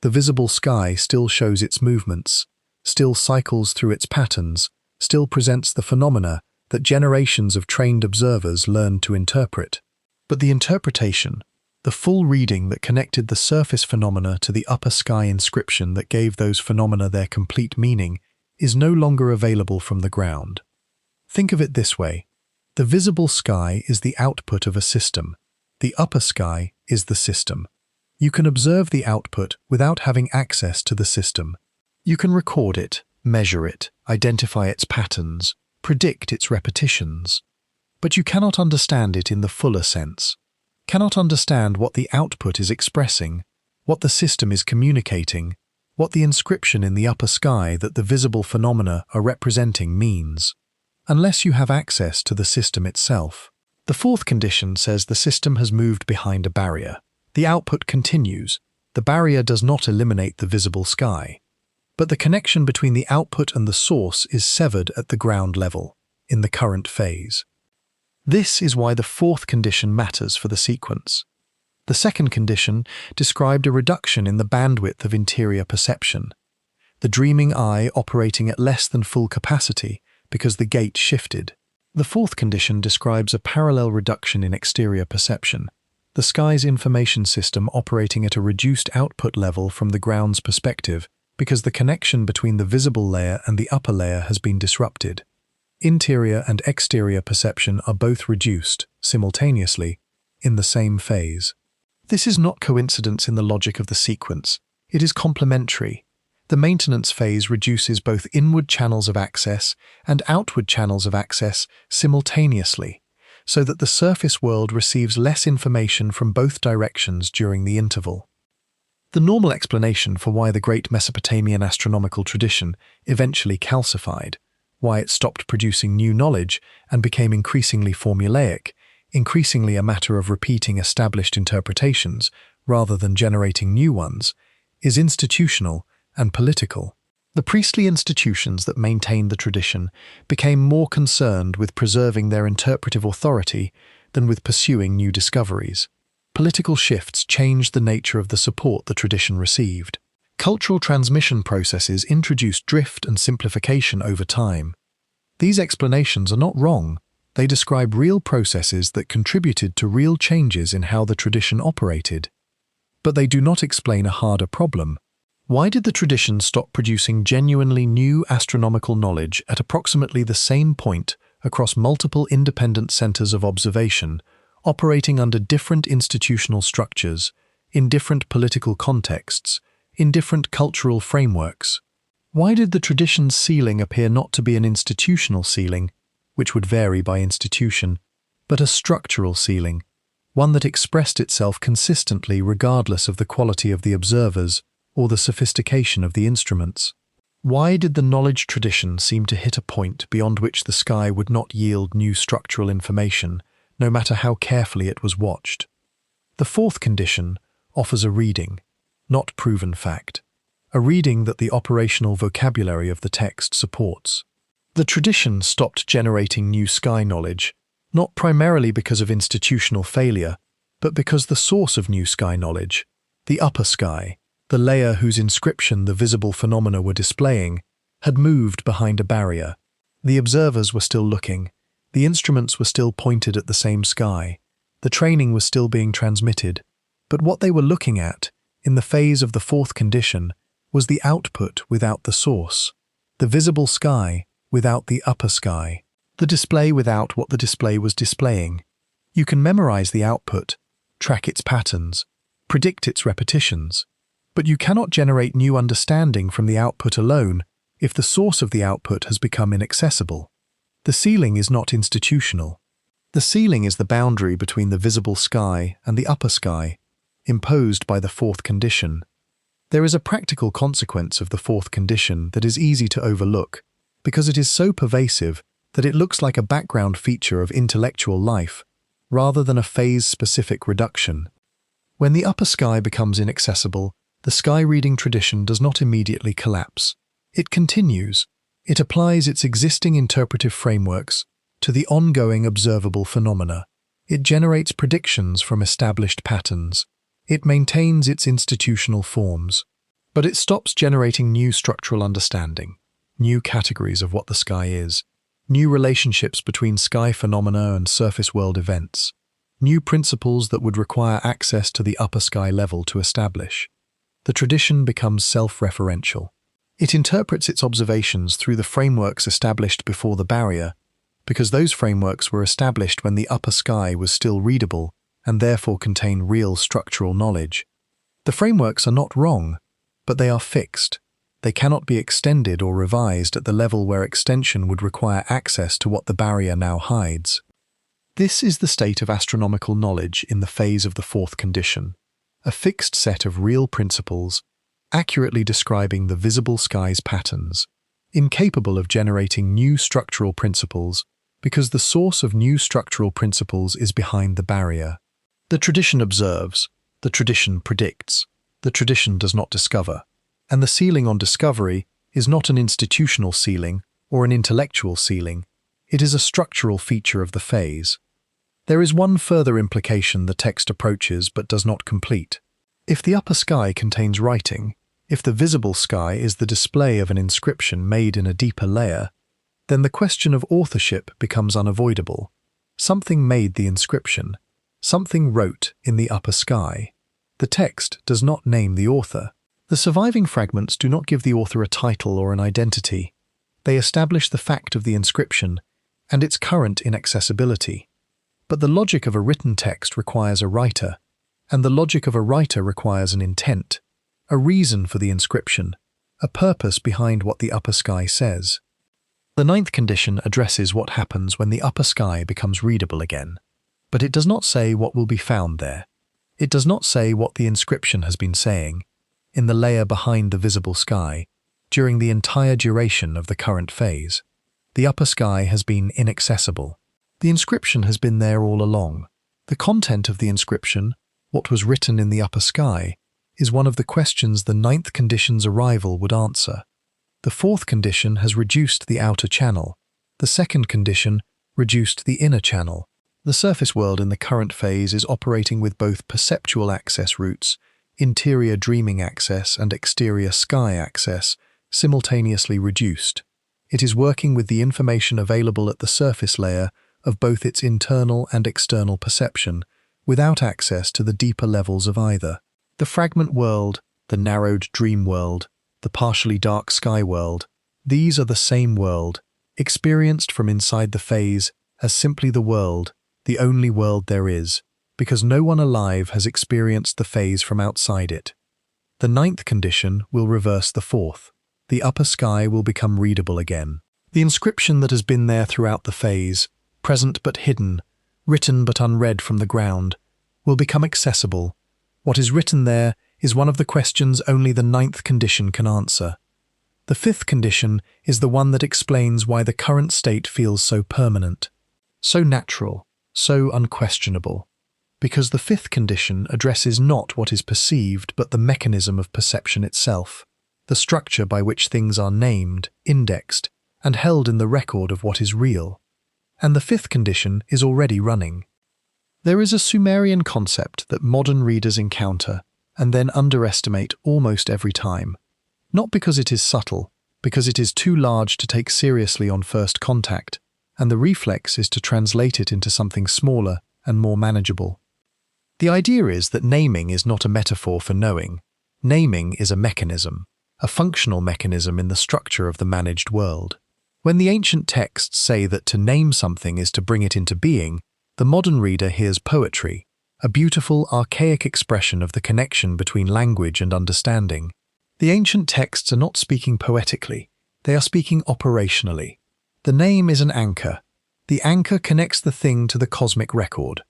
The visible sky still shows its movements, still cycles through its patterns, still presents the phenomena that generations of trained observers learned to interpret. But the interpretation, the full reading that connected the surface phenomena to the upper sky inscription that gave those phenomena their complete meaning, is no longer available from the ground. Think of it this way. The visible sky is the output of a system. The upper sky is the system. You can observe the output without having access to the system. You can record it, measure it, identify its patterns, predict its repetitions. But you cannot understand it in the fuller sense. Cannot understand what the output is expressing, what the system is communicating, what the inscription in the upper sky that the visible phenomena are representing means, unless you have access to the system itself. The fourth condition says the system has moved behind a barrier. The output continues. The barrier does not eliminate the visible sky. But the connection between the output and the source is severed at the ground level, in the current phase. This is why the fourth condition matters for the sequence. The second condition described a reduction in the bandwidth of interior perception, the dreaming eye operating at less than full capacity because the gate shifted. The fourth condition describes a parallel reduction in exterior perception, the sky's information system operating at a reduced output level from the ground's perspective because the connection between the visible layer and the upper layer has been disrupted. Interior and exterior perception are both reduced, simultaneously, in the same phase. This is not coincidence in the logic of the sequence. It is complementary. The maintenance phase reduces both inward channels of access and outward channels of access simultaneously, so that the surface world receives less information from both directions during the interval. The normal explanation for why the great Mesopotamian astronomical tradition eventually calcified, why it stopped producing new knowledge and became increasingly formulaic, increasingly a matter of repeating established interpretations rather than generating new ones, is institutional and political. The priestly institutions that maintained the tradition became more concerned with preserving their interpretive authority than with pursuing new discoveries. Political shifts changed the nature of the support the tradition received. Cultural transmission processes introduced drift and simplification over time. These explanations are not wrong. They describe real processes that contributed to real changes in how the tradition operated. But they do not explain a harder problem. Why did the tradition stop producing genuinely new astronomical knowledge at approximately the same point across multiple independent centers of observation, operating under different institutional structures, in different political contexts, in different cultural frameworks? Why did the tradition's ceiling appear not to be an institutional ceiling, which would vary by institution, but a structural ceiling, one that expressed itself consistently regardless of the quality of the observers or the sophistication of the instruments? Why did the knowledge tradition seem to hit a point beyond which the sky would not yield new structural information, no matter how carefully it was watched? The fourth condition offers a reading, not proven fact, a reading that the operational vocabulary of the text supports. The tradition stopped generating new sky knowledge, not primarily because of institutional failure, but because the source of new sky knowledge, the upper sky, the layer whose inscription the visible phenomena were displaying, had moved behind a barrier. The observers were still looking, the instruments were still pointed at the same sky, the training was still being transmitted, but what they were looking at, in the phase of the fourth condition, was the output without the source, the visible sky without the upper sky, the display without what the display was displaying. You can memorize the output, track its patterns, predict its repetitions, but you cannot generate new understanding from the output alone if the source of the output has become inaccessible. The ceiling is not institutional. The ceiling is the boundary between the visible sky and the upper sky, imposed by the fourth condition. There is a practical consequence of the fourth condition that is easy to overlook, because it is so pervasive that it looks like a background feature of intellectual life, rather than a phase-specific reduction. When the upper sky becomes inaccessible, the sky-reading tradition does not immediately collapse. It continues. It applies its existing interpretive frameworks to the ongoing observable phenomena. It generates predictions from established patterns. It maintains its institutional forms. But it stops generating new structural understanding, new categories of what the sky is, new relationships between sky phenomena and surface world events, new principles that would require access to the upper sky level to establish. The tradition becomes self-referential. It interprets its observations through the frameworks established before the barrier, because those frameworks were established when the upper sky was still readable and therefore contain real structural knowledge. The frameworks are not wrong, but they are fixed. They cannot be extended or revised at the level where extension would require access to what the barrier now hides. This is the state of astronomical knowledge in the phase of the fourth condition, a fixed set of real principles, accurately describing the visible sky's patterns, incapable of generating new structural principles because the source of new structural principles is behind the barrier. The tradition observes, the tradition predicts, the tradition does not discover, and the ceiling on discovery is not an institutional ceiling or an intellectual ceiling, it is a structural feature of the phase. There is one further implication the text approaches but does not complete. If the upper sky contains writing, if the visible sky is the display of an inscription made in a deeper layer, then the question of authorship becomes unavoidable. Something made the inscription. Something wrote in the upper sky. The text does not name the author. The surviving fragments do not give the author a title or an identity. They establish the fact of the inscription and its current inaccessibility. But the logic of a written text requires a writer, and the logic of a writer requires an intent, a reason for the inscription, a purpose behind what the upper sky says. The ninth condition addresses what happens when the upper sky becomes readable again, but it does not say what will be found there. It does not say what the inscription has been saying, in the layer behind the visible sky, during the entire duration of the current phase. The upper sky has been inaccessible. The inscription has been there all along. The content of the inscription, what was written in the upper sky, is one of the questions the ninth condition's arrival would answer. The fourth condition has reduced the outer channel. The second condition reduced the inner channel. The surface world in the current phase is operating with both perceptual access routes, interior dreaming access and exterior sky access, simultaneously reduced. It is working with the information available at the surface layer of both its internal and external perception, without access to the deeper levels of either. The fragment world, the narrowed dream world, the partially dark sky world, these are the same world, experienced from inside the phase as simply the world, the only world there is, because no one alive has experienced the phase from outside it. The ninth condition will reverse the fourth. The upper sky will become readable again. The inscription that has been there throughout the phase, present but hidden, written but unread from the ground, will become accessible. What is written there is one of the questions only the ninth condition can answer. The fifth condition is the one that explains why the current state feels so permanent, so natural, so unquestionable. Because the fifth condition addresses not what is perceived but the mechanism of perception itself, the structure by which things are named, indexed, and held in the record of what is real. And the fifth condition is already running. There is a Sumerian concept that modern readers encounter and then underestimate almost every time. Not because it is subtle, because it is too large to take seriously on first contact, and the reflex is to translate it into something smaller and more manageable. The idea is that naming is not a metaphor for knowing. Naming is a mechanism, a functional mechanism in the structure of the managed world. When the ancient texts say that to name something is to bring it into being, the modern reader hears poetry, a beautiful, archaic expression of the connection between language and understanding. The ancient texts are not speaking poetically, they are speaking operationally. The name is an anchor. The anchor connects the thing to the cosmic record.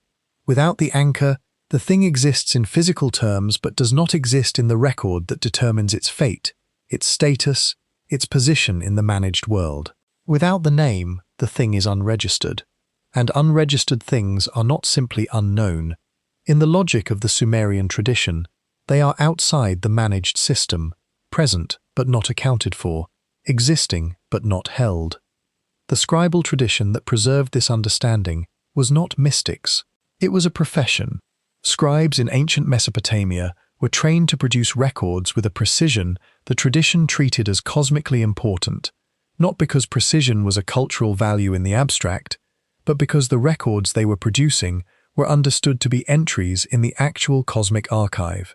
Without the anchor, the thing exists in physical terms but does not exist in the record that determines its fate, its status, its position in the managed world. Without the name, the thing is unregistered. And unregistered things are not simply unknown. In the logic of the Sumerian tradition, they are outside the managed system, present but not accounted for, existing but not held. The scribal tradition that preserved this understanding was not mystics. It was a profession. Scribes in ancient Mesopotamia were trained to produce records with a precision the tradition treated as cosmically important, not because precision was a cultural value in the abstract, but because the records they were producing were understood to be entries in the actual cosmic archive.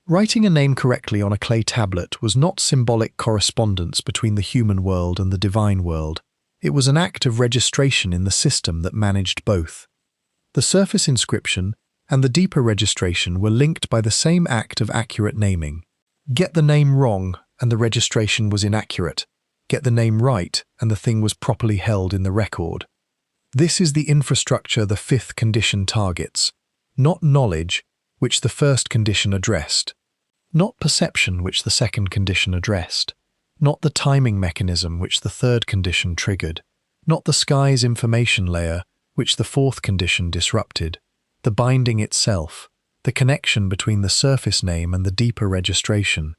Writing a name correctly on a clay tablet was not symbolic correspondence between the human world and the divine world. It was an act of registration in the system that managed both. The surface inscription and the deeper registration were linked by the same act of accurate naming. Get the name wrong and the registration was inaccurate. Get the name right and the thing was properly held in the record. This is the infrastructure the fifth condition targets, not knowledge, which the first condition addressed, not perception, which the second condition addressed, not the timing mechanism, which the third condition triggered, not the sky's information layer, which the fourth condition disrupted, the binding itself, the connection between the surface name and the deeper registration,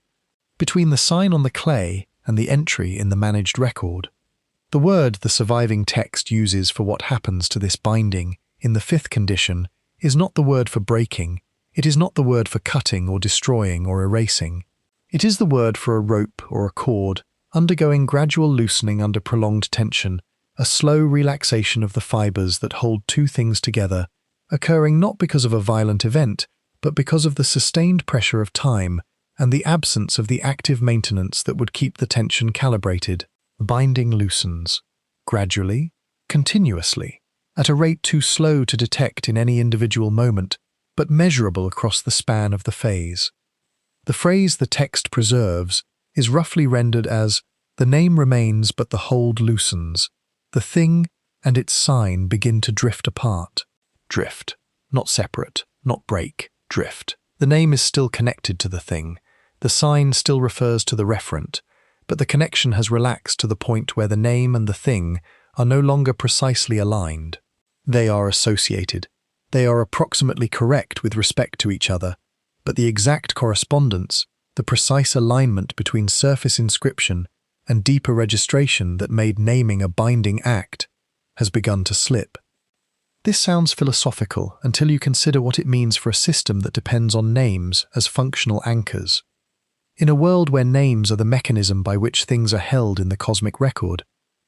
between the sign on the clay and the entry in the managed record. The word the surviving text uses for what happens to this binding in the fifth condition is not the word for breaking, it is not the word for cutting or destroying or erasing. It is the word for a rope or a cord, undergoing gradual loosening under prolonged tension, a slow relaxation of the fibers that hold two things together, occurring not because of a violent event, but because of the sustained pressure of time and the absence of the active maintenance that would keep the tension calibrated. Binding loosens, gradually, continuously, at a rate too slow to detect in any individual moment, but measurable across the span of the phase. The phrase the text preserves is roughly rendered as, "The name remains but the hold loosens. The thing and its sign begin to drift apart." Drift, not separate, not break, drift. The name is still connected to the thing. The sign still refers to the referent, but the connection has relaxed to the point where the name and the thing are no longer precisely aligned. They are associated. They are approximately correct with respect to each other, but the exact correspondence, the precise alignment between surface inscription and deeper registration that made naming a binding act has begun to slip. This sounds philosophical until you consider what it means for a system that depends on names as functional anchors. In a world where names are the mechanism by which things are held in the cosmic record,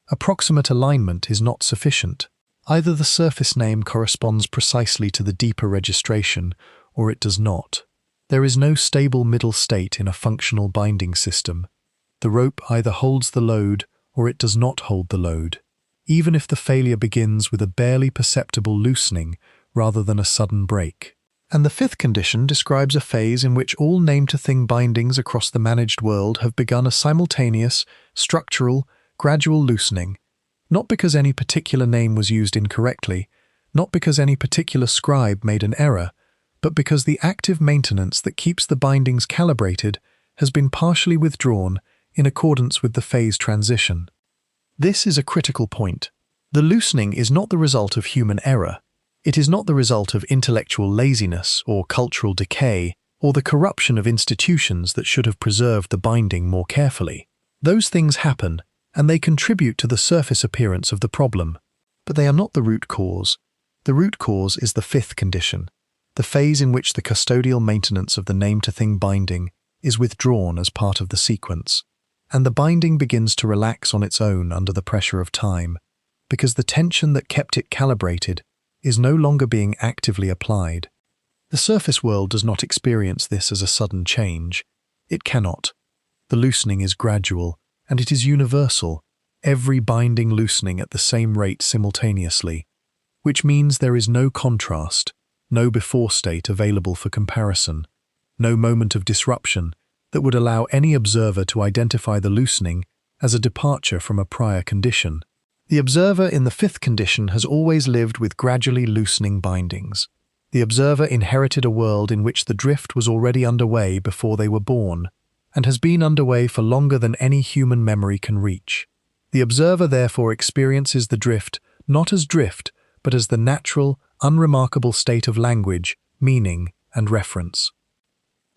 approximate alignment is not sufficient. Either the surface name corresponds precisely to the deeper registration, or it does not. There is no stable middle state in a functional binding system. The rope either holds the load or it does not hold the load, even if the failure begins with a barely perceptible loosening rather than a sudden break. And the fifth condition describes a phase in which all name-to-thing bindings across the managed world have begun a simultaneous, structural, gradual loosening, not because any particular name was used incorrectly, not because any particular scribe made an error, but because the active maintenance that keeps the bindings calibrated has been partially withdrawn in accordance with the phase transition. This is a critical point. The loosening is not the result of human error. It is not the result of intellectual laziness or cultural decay or the corruption of institutions that should have preserved the binding more carefully. Those things happen, and they contribute to the surface appearance of the problem. But they are not the root cause. The root cause is the fifth condition, the phase in which the custodial maintenance of the name-to-thing binding is withdrawn as part of the sequence, and the binding begins to relax on its own under the pressure of time, because the tension that kept it calibrated is no longer being actively applied. The surface world does not experience this as a sudden change. It cannot. The loosening is gradual, and it is universal, every binding loosening at the same rate simultaneously, which means there is no contrast, no before state available for comparison, no moment of disruption that would allow any observer to identify the loosening as a departure from a prior condition. The observer in the fifth condition has always lived with gradually loosening bindings. The observer inherited a world in which the drift was already underway before they were born, and has been underway for longer than any human memory can reach. The observer therefore experiences the drift not as drift, but as the natural, unremarkable state of language, meaning, and reference.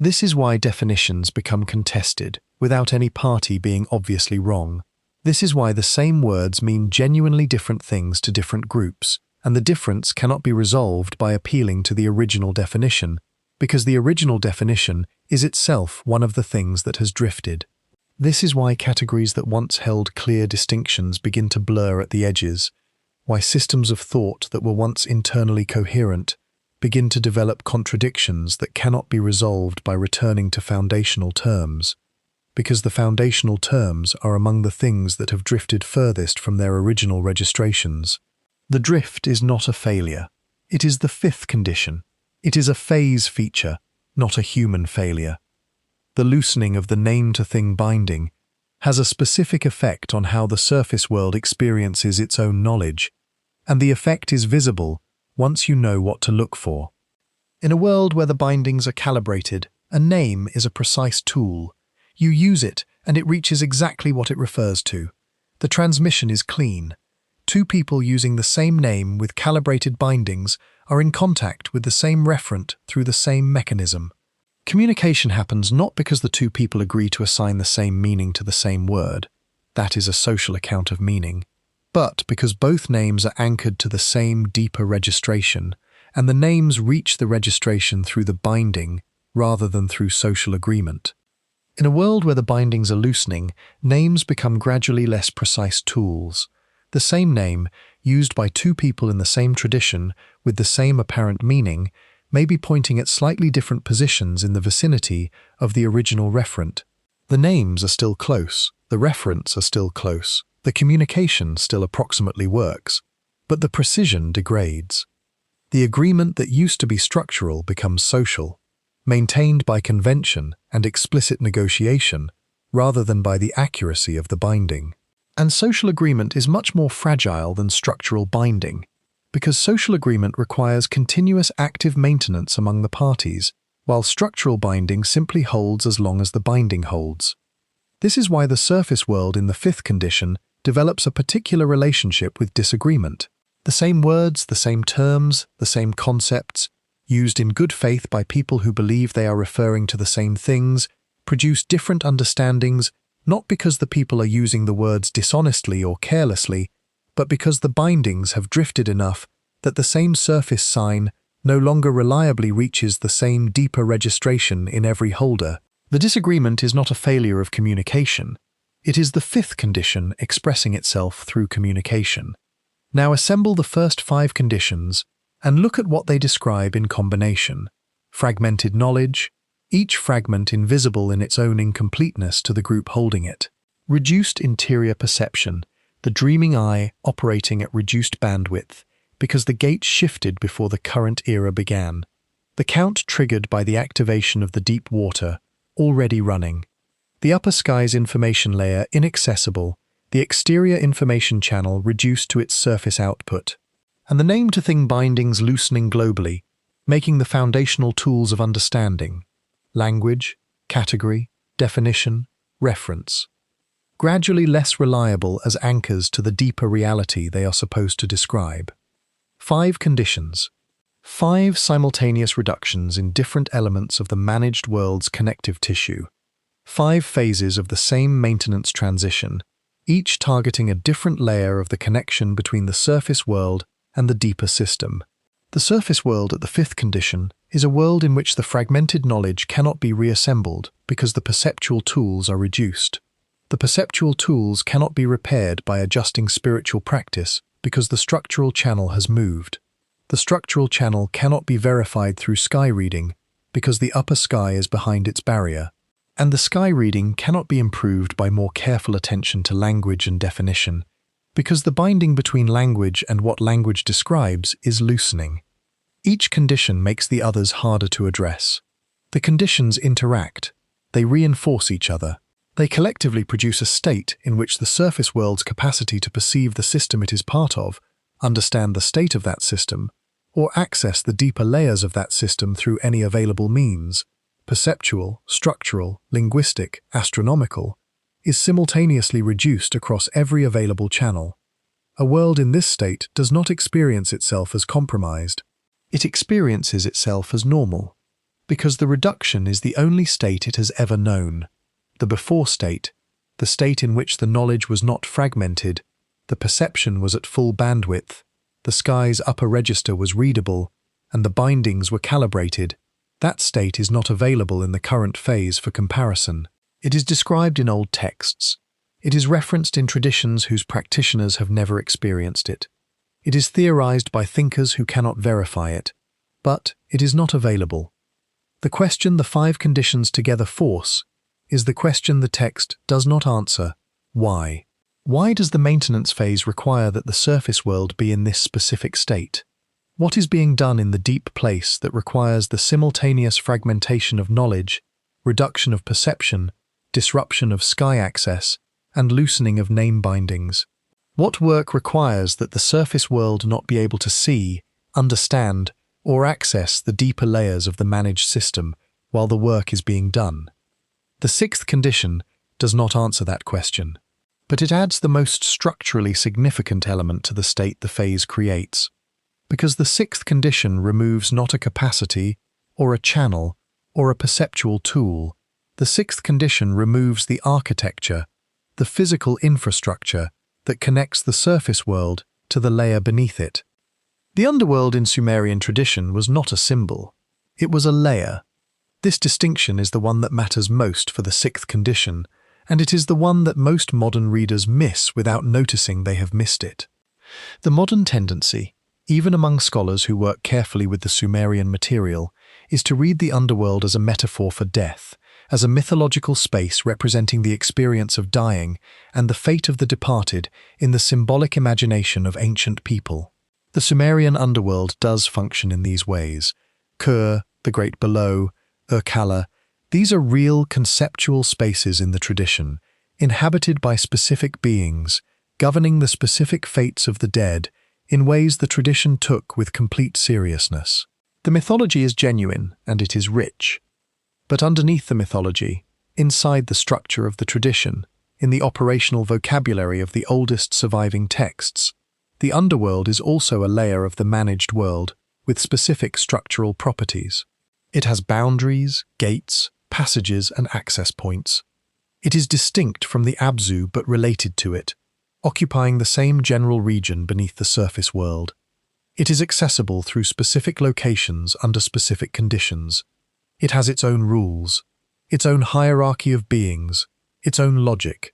This is why definitions become contested, without any party being obviously wrong. This is why the same words mean genuinely different things to different groups, and the difference cannot be resolved by appealing to the original definition, because the original definition is itself one of the things that has drifted. This is why categories that once held clear distinctions begin to blur at the edges, why systems of thought that were once internally coherent begin to develop contradictions that cannot be resolved by returning to foundational terms, because the foundational terms are among the things that have drifted furthest from their original registrations. The drift is not a failure. It is the fifth condition. It is a phase feature, not a human failure. The loosening of the name-to-thing binding has a specific effect on how the surface world experiences its own knowledge, and the effect is visible once you know what to look for. In a world where the bindings are calibrated, a name is a precise tool. You use it, and it reaches exactly what it refers to. The transmission is clean. Two people using the same name with calibrated bindings are in contact with the same referent through the same mechanism. Communication happens not because the two people agree to assign the same meaning to the same word. That is a social account of meaning. But because both names are anchored to the same deeper registration, and the names reach the registration through the binding rather than through social agreement. In a world where the bindings are loosening, names become gradually less precise tools. The same name, used by two people in the same tradition with the same apparent meaning, may be pointing at slightly different positions in the vicinity of the original referent. The names are still close, the referents are still close, the communication still approximately works, but the precision degrades. The agreement that used to be structural becomes social, maintained by convention and explicit negotiation, rather than by the accuracy of the binding. And social agreement is much more fragile than structural binding, because social agreement requires continuous active maintenance among the parties, while structural binding simply holds as long as the binding holds. This is why the surface world in the fifth condition develops a particular relationship with disagreement. The same words, the same terms, the same concepts, used in good faith by people who believe they are referring to the same things, produce different understandings not because the people are using the words dishonestly or carelessly, but because the bindings have drifted enough that the same surface sign no longer reliably reaches the same deeper registration in every holder. The disagreement is not a failure of communication. It is the fifth condition expressing itself through communication. Now assemble the first 5 conditions and look at what they describe in combination. Fragmented knowledge, each fragment invisible in its own incompleteness to the group holding it. Reduced interior perception, the dreaming eye operating at reduced bandwidth, because the gate shifted before the current era began. The count triggered by the activation of the deep water, already running. The upper sky's information layer inaccessible, the exterior information channel reduced to its surface output, and the name-to-thing bindings loosening globally, making the foundational tools of understanding, language, category, definition, reference, gradually less reliable as anchors to the deeper reality they are supposed to describe. 5 conditions. 5 simultaneous reductions in different elements of the managed world's connective tissue. 5 phases of the same maintenance transition, each targeting a different layer of the connection between the surface world and the deeper system. The surface world at the 5th condition is a world in which the fragmented knowledge cannot be reassembled because the perceptual tools are reduced. The perceptual tools cannot be repaired by adjusting spiritual practice because the structural channel has moved. The structural channel cannot be verified through sky reading because the upper sky is behind its barrier. And the sky reading cannot be improved by more careful attention to language and definition, because the binding between language and what language describes is loosening. Each condition makes the others harder to address. The conditions interact. They reinforce each other. They collectively produce a state in which the surface world's capacity to perceive the system it is part of, understand the state of that system, or access the deeper layers of that system through any available means, perceptual, structural, linguistic, astronomical, is simultaneously reduced across every available channel. A world in this state does not experience itself as compromised. It experiences itself as normal, because the reduction is the only state it has ever known. The before state, the state in which the knowledge was not fragmented, the perception was at full bandwidth, the sky's upper register was readable, and the bindings were calibrated, that state is not available in the current phase for comparison. It is described in old texts. It is referenced in traditions whose practitioners have never experienced it. It is theorized by thinkers who cannot verify it, but it is not available. The question the 5 conditions together force is the question the text does not answer: why? Why does the maintenance phase require that the surface world be in this specific state? What is being done in the deep place that requires the simultaneous fragmentation of knowledge, reduction of perception, disruption of sky access, and loosening of name bindings? What work requires that the surface world not be able to see, understand, or access the deeper layers of the managed system while the work is being done? The 6th condition does not answer that question, but it adds the most structurally significant element to the state the phase creates. Because the 6th condition removes not a capacity, or a channel, or a perceptual tool, the 6th condition removes the architecture, the physical infrastructure that connects the surface world to the layer beneath it. The underworld in Sumerian tradition was not a symbol, it was a layer. This distinction is the one that matters most for the 6th condition, and it is the one that most modern readers miss without noticing they have missed it. The modern tendency, even among scholars who work carefully with the Sumerian material, is to read the underworld as a metaphor for death, as a mythological space representing the experience of dying and the fate of the departed in the symbolic imagination of ancient people. The Sumerian underworld does function in these ways. Kur, the Great Below, Urkala, these are real conceptual spaces in the tradition, inhabited by specific beings, governing the specific fates of the dead in ways the tradition took with complete seriousness. The mythology is genuine and it is rich. But underneath the mythology, inside the structure of the tradition, in the operational vocabulary of the oldest surviving texts, the underworld is also a layer of the managed world with specific structural properties. It has boundaries, gates, passages, and access points. It is distinct from the Abzu but related to it, occupying the same general region beneath the surface world. It is accessible through specific locations under specific conditions. It has its own rules, its own hierarchy of beings, its own logic,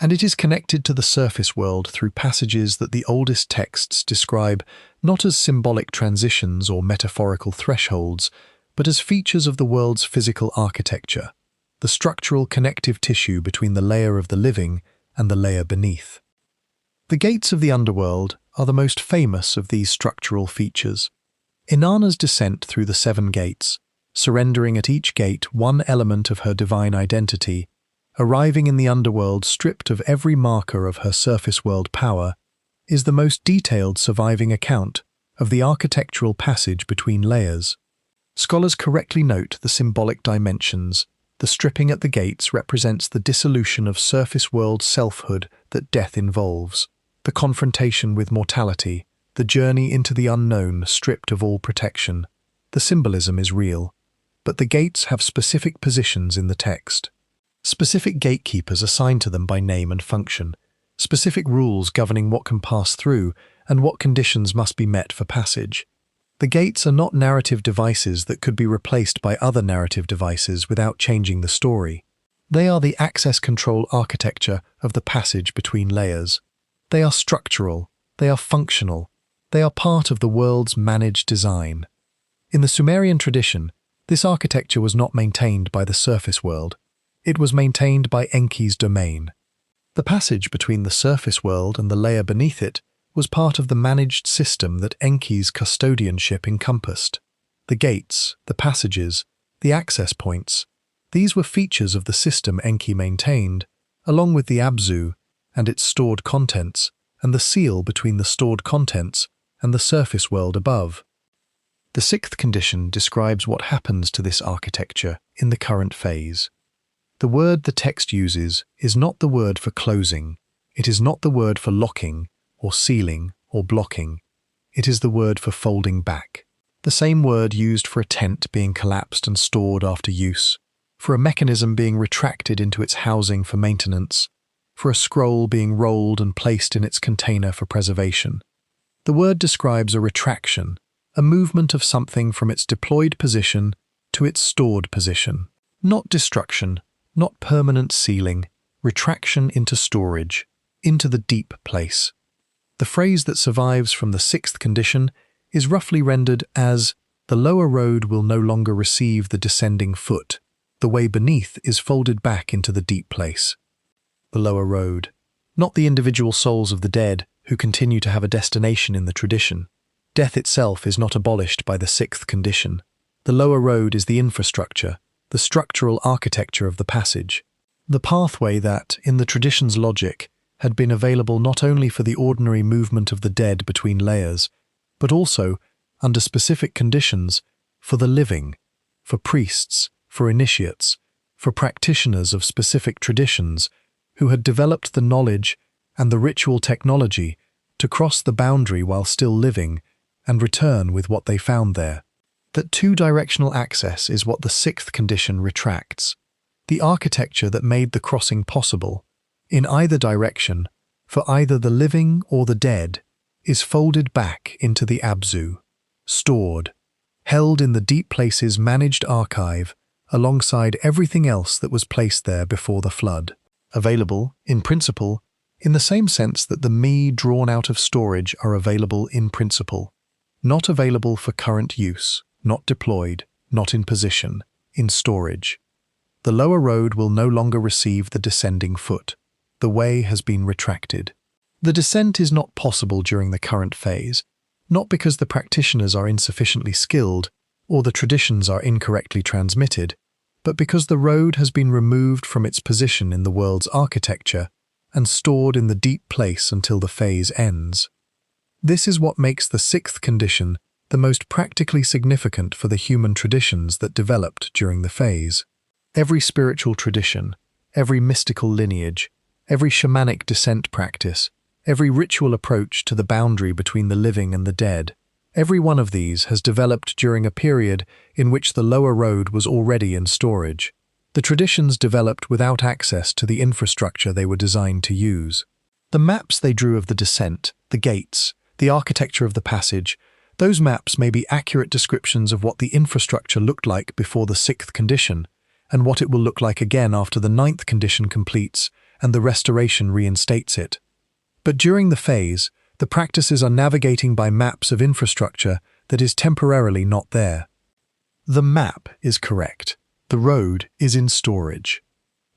and it is connected to the surface world through passages that the oldest texts describe not as symbolic transitions or metaphorical thresholds, but as features of the world's physical architecture, the structural connective tissue between the layer of the living and the layer beneath. The gates of the underworld are the most famous of these structural features. Inanna's descent through the 7 gates, surrendering at each gate one element of her divine identity, arriving in the underworld stripped of every marker of her surface world power, is the most detailed surviving account of the architectural passage between layers. Scholars correctly note the symbolic dimensions. The stripping at the gates represents the dissolution of surface world selfhood that death involves, the confrontation with mortality, the journey into the unknown stripped of all protection. The symbolism is real, but the gates have specific positions in the text. Specific gatekeepers assigned to them by name and function, specific rules governing what can pass through and what conditions must be met for passage. The gates are not narrative devices that could be replaced by other narrative devices without changing the story. They are the access control architecture of the passage between layers. They are structural, they are functional, they are part of the world's managed design. In the Sumerian tradition, this architecture was not maintained by the surface world. It was maintained by Enki's domain. The passage between the surface world and the layer beneath it was part of the managed system that Enki's custodianship encompassed. The gates, the passages, the access points, these were features of the system Enki maintained, along with the Abzu and its stored contents, and the seal between the stored contents and the surface world above. The 6th condition describes what happens to this architecture in the current phase. The word the text uses is not the word for closing, it is not the word for locking, or sealing, or blocking. It is the word for folding back. The same word used for a tent being collapsed and stored after use, for a mechanism being retracted into its housing for maintenance, for a scroll being rolled and placed in its container for preservation. The word describes a retraction, a movement of something from its deployed position to its stored position. Not destruction, not permanent sealing, retraction into storage, into the deep place. The phrase that survives from the 6th condition is roughly rendered as, "The lower road will no longer receive the descending foot. The way beneath is folded back into the deep place." The lower road. Not the individual souls of the dead who continue to have a destination in the tradition. Death itself is not abolished by the 6th condition. The lower road is the infrastructure, the structural architecture of the passage. The pathway that, in the tradition's logic, had been available not only for the ordinary movement of the dead between layers, but also, under specific conditions, for the living, for priests, for initiates, for practitioners of specific traditions who had developed the knowledge and the ritual technology to cross the boundary while still living and return with what they found there. That two-directional access is what the 6th condition retracts, the architecture that made the crossing possible, in either direction, for either the living or the dead, is folded back into the Abzu, stored, held in the deep place's managed archive alongside everything else that was placed there before the flood. Available, in principle, in the same sense that the me drawn out of storage are available in principle, not available for current use, not deployed, not in position, in storage. The lower road will no longer receive the descending foot. The way has been retracted. The descent is not possible during the current phase, not because the practitioners are insufficiently skilled or the traditions are incorrectly transmitted, but because the road has been removed from its position in the world's architecture and stored in the deep place until the phase ends. This is what makes the 6th condition the most practically significant for the human traditions that developed during the phase. Every spiritual tradition, every mystical lineage, every shamanic descent practice, every ritual approach to the boundary between the living and the dead, every one of these has developed during a period in which the lower road was already in storage. The traditions developed without access to the infrastructure they were designed to use. The maps they drew of the descent, the gates, the architecture of the passage, those maps may be accurate descriptions of what the infrastructure looked like before the sixth condition, and what it will look like again after the ninth condition completes and the restoration reinstates it. But during the phase, the practices are navigating by maps of infrastructure that is temporarily not there. The map is correct. The road is in storage.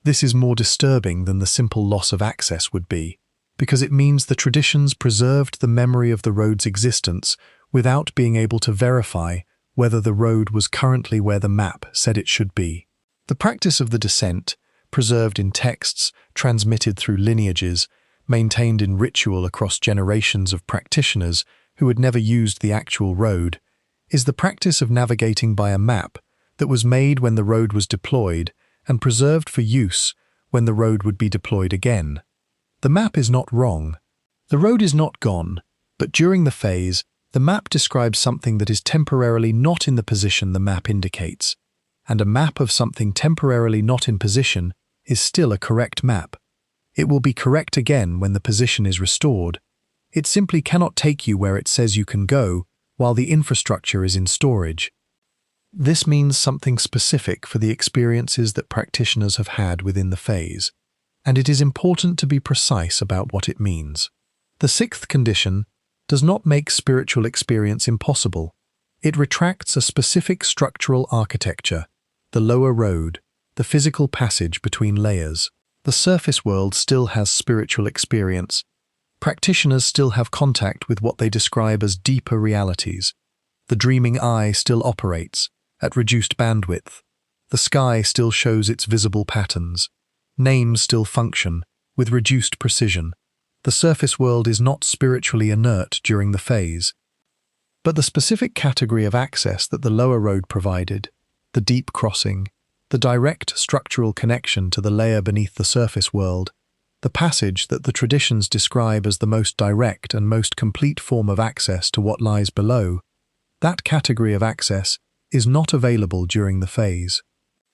This is more disturbing than the simple loss of access would be, because it means the traditions preserved the memory of the road's existence without being able to verify whether the road was currently where the map said it should be. The practice of the descent, preserved in texts, transmitted through lineages, maintained in ritual across generations of practitioners who had never used the actual road, is the practice of navigating by a map that was made when the road was deployed and preserved for use when the road would be deployed again. The map is not wrong. The road is not gone, but during the phase, the map describes something that is temporarily not in the position the map indicates, and a map of something temporarily not in position is still a correct map. It will be correct again when the position is restored. It simply cannot take you where it says you can go while the infrastructure is in storage. This means something specific for the experiences that practitioners have had within the phase, and it is important to be precise about what it means. The sixth condition does not make spiritual experience impossible. It retracts a specific structural architecture, the lower road, the physical passage between layers. The surface world still has spiritual experience. Practitioners still have contact with what they describe as deeper realities. The dreaming eye still operates, at reduced bandwidth. The sky still shows its visible patterns. Names still function, with reduced precision. The surface world is not spiritually inert during the phase. But the specific category of access that the lower road provided, the deep crossing, the direct structural connection to the layer beneath the surface world, the passage that the traditions describe as the most direct and most complete form of access to what lies below, that category of access is not available during the phase.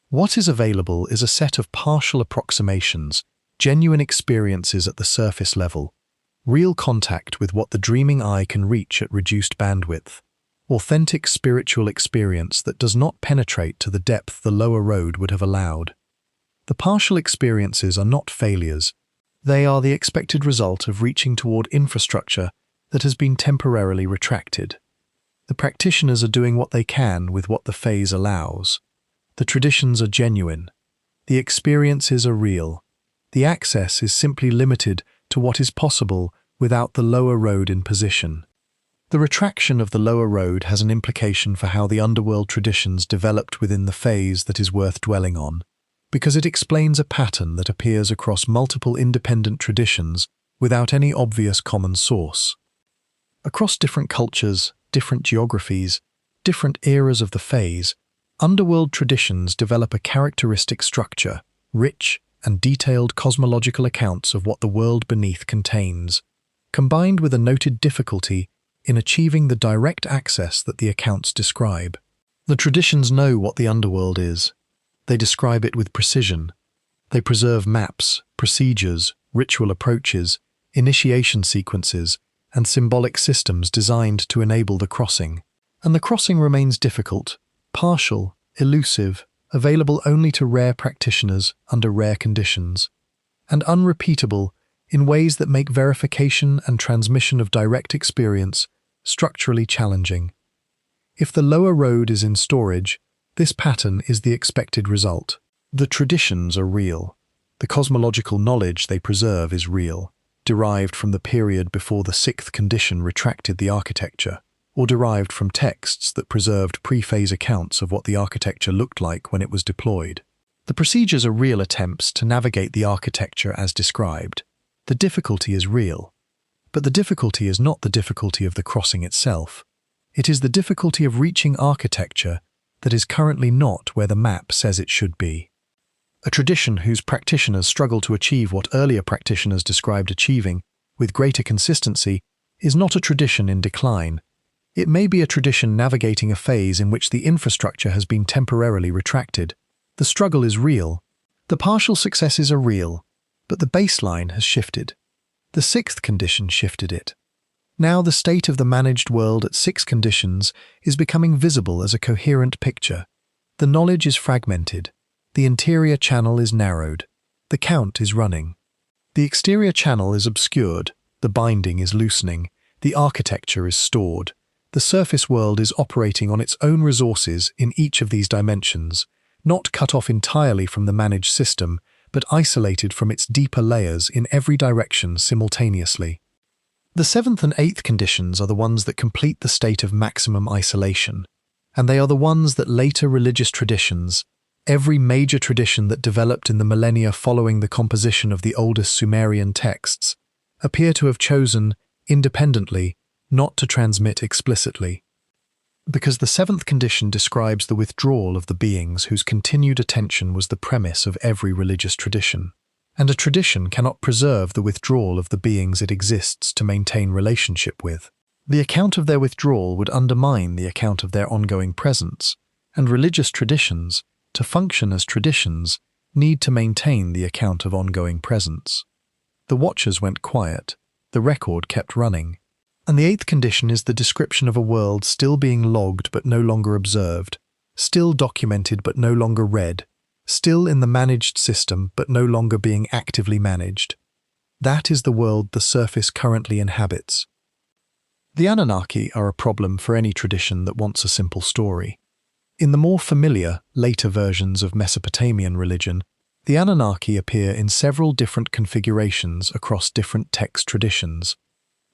What is available is a set of partial approximations, genuine experiences at the surface level, real contact with what the dreaming eye can reach at reduced bandwidth, authentic spiritual experience that does not penetrate to the depth the lower road would have allowed. The partial experiences are not failures. They are the expected result of reaching toward infrastructure that has been temporarily retracted. The practitioners are doing what they can with what the phase allows. The traditions are genuine. The experiences are real. The access is simply limited to what is possible without the lower road in position. The retraction of the lower road has an implication for how the underworld traditions developed within the phase that is worth dwelling on, because it explains a pattern that appears across multiple independent traditions without any obvious common source. Across different cultures, different geographies, different eras of the phase, underworld traditions develop a characteristic structure, rich and detailed cosmological accounts of what the world beneath contains, combined with a noted difficulty in achieving the direct access that the accounts describe. The traditions know what the underworld is. They describe it with precision. They preserve maps, procedures, ritual approaches, initiation sequences, and symbolic systems designed to enable the crossing. And the crossing remains difficult, partial, elusive, available only to rare practitioners under rare conditions, and unrepeatable in ways that make verification and transmission of direct experience structurally challenging. If the lower road is in storage, this pattern is the expected result. The traditions are real. The cosmological knowledge they preserve is real, derived from the period before the sixth condition retracted the architecture, or derived from texts that preserved pre-phase accounts of what the architecture looked like when it was deployed. The procedures are real attempts to navigate the architecture as described. The difficulty is real, but the difficulty is not the difficulty of the crossing itself. It is the difficulty of reaching architecture that is currently not where the map says it should be. A tradition whose practitioners struggle to achieve what earlier practitioners described achieving with greater consistency is not a tradition in decline. It may be a tradition navigating a phase in which the infrastructure has been temporarily retracted. The struggle is real. The partial successes are real, but the baseline has shifted. The sixth condition shifted it. Now the state of the managed world at 6 conditions is becoming visible as a coherent picture. The knowledge is fragmented. The interior channel is narrowed. The count is running. The exterior channel is obscured. The binding is loosening. The architecture is stored. The surface world is operating on its own resources in each of these dimensions, not cut off entirely from the managed system, but isolated from its deeper layers in every direction simultaneously. The 7th and 8th conditions are the ones that complete the state of maximum isolation, and they are the ones that later religious traditions, every major tradition that developed in the millennia following the composition of the oldest Sumerian texts, appear to have chosen, independently, not to transmit explicitly. Because the 7th condition describes the withdrawal of the beings whose continued attention was the premise of every religious tradition. And a tradition cannot preserve the withdrawal of the beings it exists to maintain relationship with. The account of their withdrawal would undermine the account of their ongoing presence, and religious traditions, to function as traditions, need to maintain the account of ongoing presence. The watchers went quiet, the record kept running, and the 8th condition is the description of a world still being logged but no longer observed, still documented but no longer read, still in the managed system but no longer being actively managed. That is the world the surface currently inhabits. The Anunnaki are a problem for any tradition that wants a simple story. In the more familiar, later versions of Mesopotamian religion, the Anunnaki appear in several different configurations across different text traditions.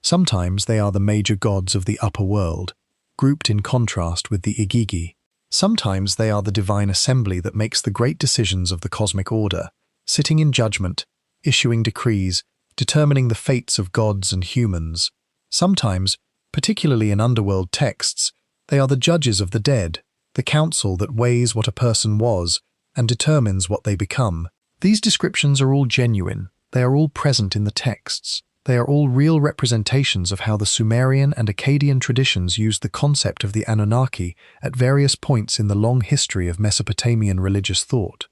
Sometimes they are the major gods of the upper world, grouped in contrast with the Igigi. Sometimes they are the divine assembly that makes the great decisions of the cosmic order, sitting in judgment, issuing decrees, determining the fates of gods and humans. Sometimes, particularly in underworld texts, they are the judges of the dead, the council that weighs what a person was and determines what they become. These descriptions are all genuine. They are all present in the texts. They are all real representations of how the Sumerian and Akkadian traditions used the concept of the Anunnaki at various points in the long history of Mesopotamian religious thought.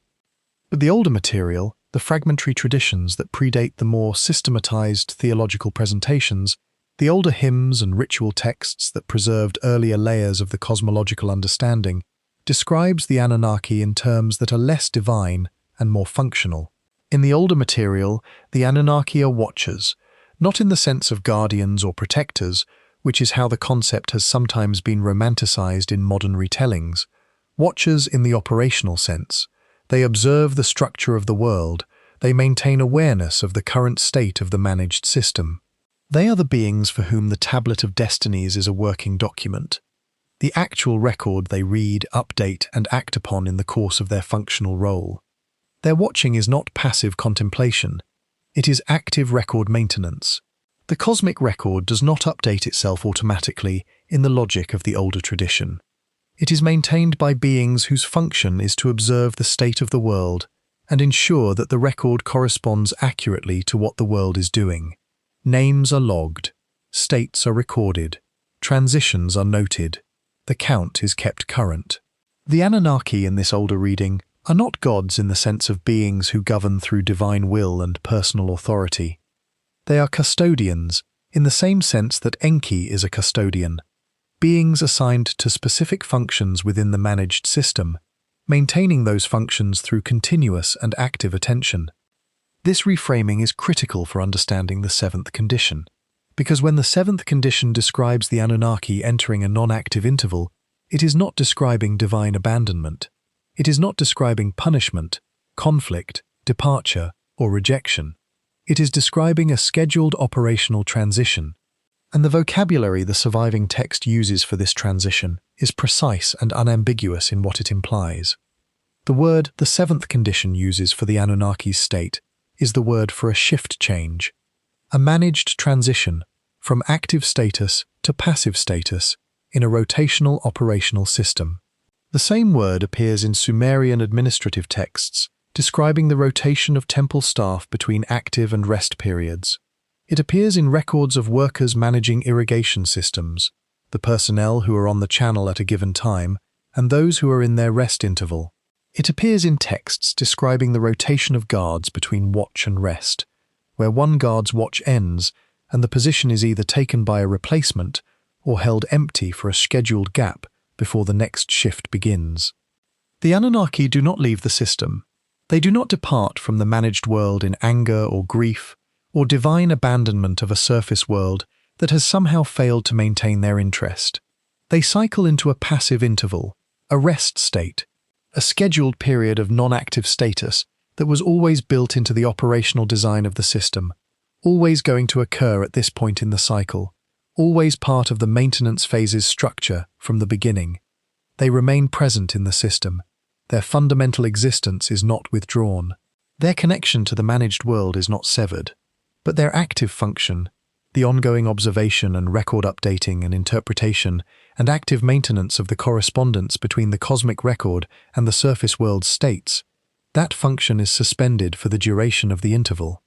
But the older material, the fragmentary traditions that predate the more systematized theological presentations, the older hymns and ritual texts that preserved earlier layers of the cosmological understanding, describes the Anunnaki in terms that are less divine and more functional. In the older material, the Anunnaki are watchers, not in the sense of guardians or protectors, which is how the concept has sometimes been romanticized in modern retellings. Watchers in the operational sense. They observe the structure of the world. They maintain awareness of the current state of the managed system. They are the beings for whom the Tablet of Destinies is a working document, the actual record they read, update, and act upon in the course of their functional role. Their watching is not passive contemplation. It is active record maintenance. The cosmic record does not update itself automatically in the logic of the older tradition. It is maintained by beings whose function is to observe the state of the world and ensure that the record corresponds accurately to what the world is doing. Names are logged, states are recorded, transitions are noted, the count is kept current. The Anunnaki in this older reading are not gods in the sense of beings who govern through divine will and personal authority. They are custodians, in the same sense that Enki is a custodian, beings assigned to specific functions within the managed system, maintaining those functions through continuous and active attention. This reframing is critical for understanding the 7th condition, because when the 7th condition describes the Anunnaki entering a non-active interval, it is not describing divine abandonment. It is not describing punishment, conflict, departure, or rejection. It is describing a scheduled operational transition, and the vocabulary the surviving text uses for this transition is precise and unambiguous in what it implies. The word the 7th condition uses for the Anunnaki's state is the word for a shift change, a managed transition from active status to passive status in a rotational operational system. The same word appears in Sumerian administrative texts, describing the rotation of temple staff between active and rest periods. It appears in records of workers managing irrigation systems, the personnel who are on the channel at a given time, and those who are in their rest interval. It appears in texts describing the rotation of guards between watch and rest, where one guard's watch ends and the position is either taken by a replacement or held empty for a scheduled gap before the next shift begins. The Anunnaki do not leave the system. They do not depart from the managed world in anger or grief or divine abandonment of a surface world that has somehow failed to maintain their interest. They cycle into a passive interval, a rest state, a scheduled period of non-active status that was always built into the operational design of the system, always going to occur at this point in the cycle, always part of the maintenance phase's structure from the beginning. They remain present in the system. Their fundamental existence is not withdrawn. Their connection to the managed world is not severed, but their active function, the ongoing observation and record updating and interpretation and active maintenance of the correspondence between the cosmic record and the surface world's states, that function is suspended for the duration of the interval.